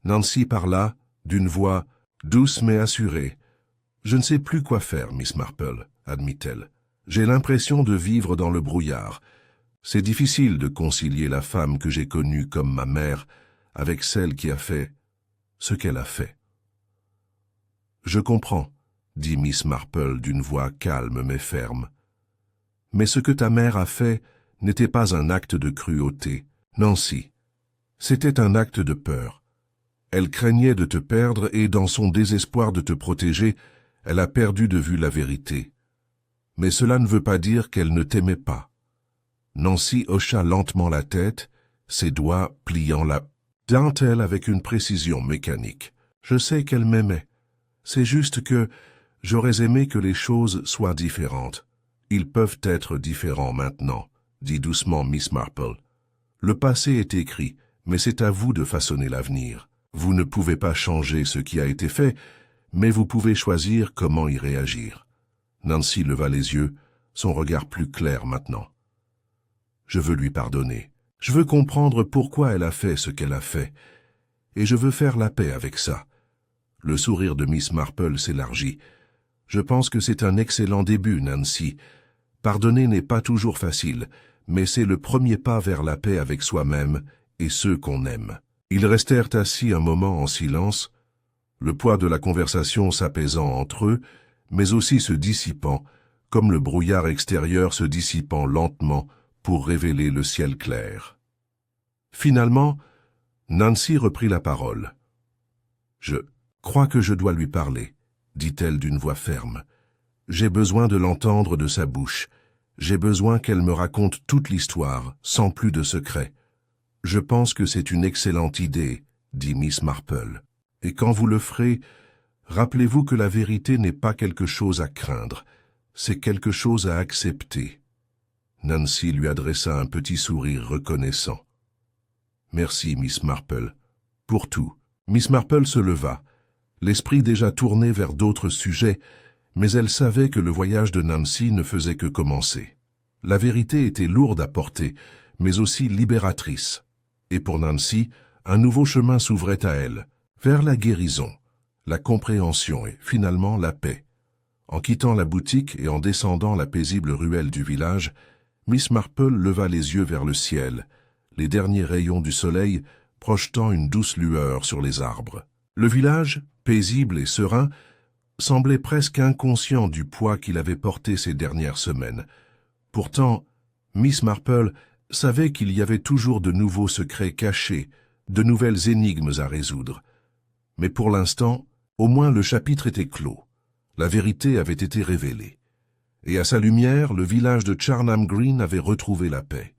Nancy parla, d'une voix douce mais assurée. « Je ne sais plus quoi faire, Miss Marple, admit-elle. J'ai l'impression de vivre dans le brouillard. C'est difficile de concilier la femme que j'ai connue comme ma mère avec celle qui a fait ce qu'elle a fait. » « Je comprends, » dit Miss Marple d'une voix calme mais ferme. « Mais ce que ta mère a fait n'était pas un acte de cruauté, Nancy. C'était un acte de peur. Elle craignait de te perdre et, dans son désespoir de te protéger, elle a perdu de vue la vérité. Mais cela ne veut pas dire qu'elle ne t'aimait pas. » Nancy hocha lentement la tête, ses doigts pliant la dentelle avec une précision mécanique. « Je sais qu'elle m'aimait. C'est juste que j'aurais aimé que les choses soient différentes. Ils peuvent être différents maintenant, » dit doucement Miss Marple. « Le passé est écrit, mais c'est à vous de façonner l'avenir. Vous ne pouvez pas changer ce qui a été fait, mais vous pouvez choisir comment y réagir. » Nancy leva les yeux, son regard plus clair maintenant. « Je veux lui pardonner. Je veux comprendre pourquoi elle a fait ce qu'elle a fait. Et je veux faire la paix avec ça. » Le sourire de Miss Marple s'élargit. « Je pense que c'est un excellent début, Nancy. Pardonner n'est pas toujours facile, mais c'est le premier pas vers la paix avec soi-même et ceux qu'on aime. » Ils restèrent assis un moment en silence, le poids de la conversation s'apaisant entre eux, mais aussi se dissipant, comme le brouillard extérieur se dissipant lentement pour révéler le ciel clair. Finalement, Nancy reprit la parole. « Je crois que je dois lui parler, » dit-elle d'une voix ferme. « J'ai besoin de l'entendre de sa bouche. J'ai besoin qu'elle me raconte toute l'histoire, sans plus de secret. »« Je pense que c'est une excellente idée, » dit Miss Marple. « Et quand vous le ferez, rappelez-vous que la vérité n'est pas quelque chose à craindre, c'est quelque chose à accepter. » Nancy lui adressa un petit sourire reconnaissant. « Merci, Miss Marple, pour tout. » Miss Marple se leva, l'esprit déjà tourné vers d'autres sujets, mais elle savait que le voyage de Nancy ne faisait que commencer. La vérité était lourde à porter, mais aussi libératrice. Et pour Nancy, un nouveau chemin s'ouvrait à elle, vers la guérison, la compréhension et finalement la paix. En quittant la boutique et en descendant la paisible ruelle du village, Miss Marple leva les yeux vers le ciel, les derniers rayons du soleil projetant une douce lueur sur les arbres. Le village, paisible et serein, semblait presque inconscient du poids qu'il avait porté ces dernières semaines. Pourtant, Miss Marple savait qu'il y avait toujours de nouveaux secrets cachés, de nouvelles énigmes à résoudre. Mais pour l'instant, au moins le chapitre était clos. La vérité avait été révélée. Et à sa lumière, le village de Charnham Green avait retrouvé la paix.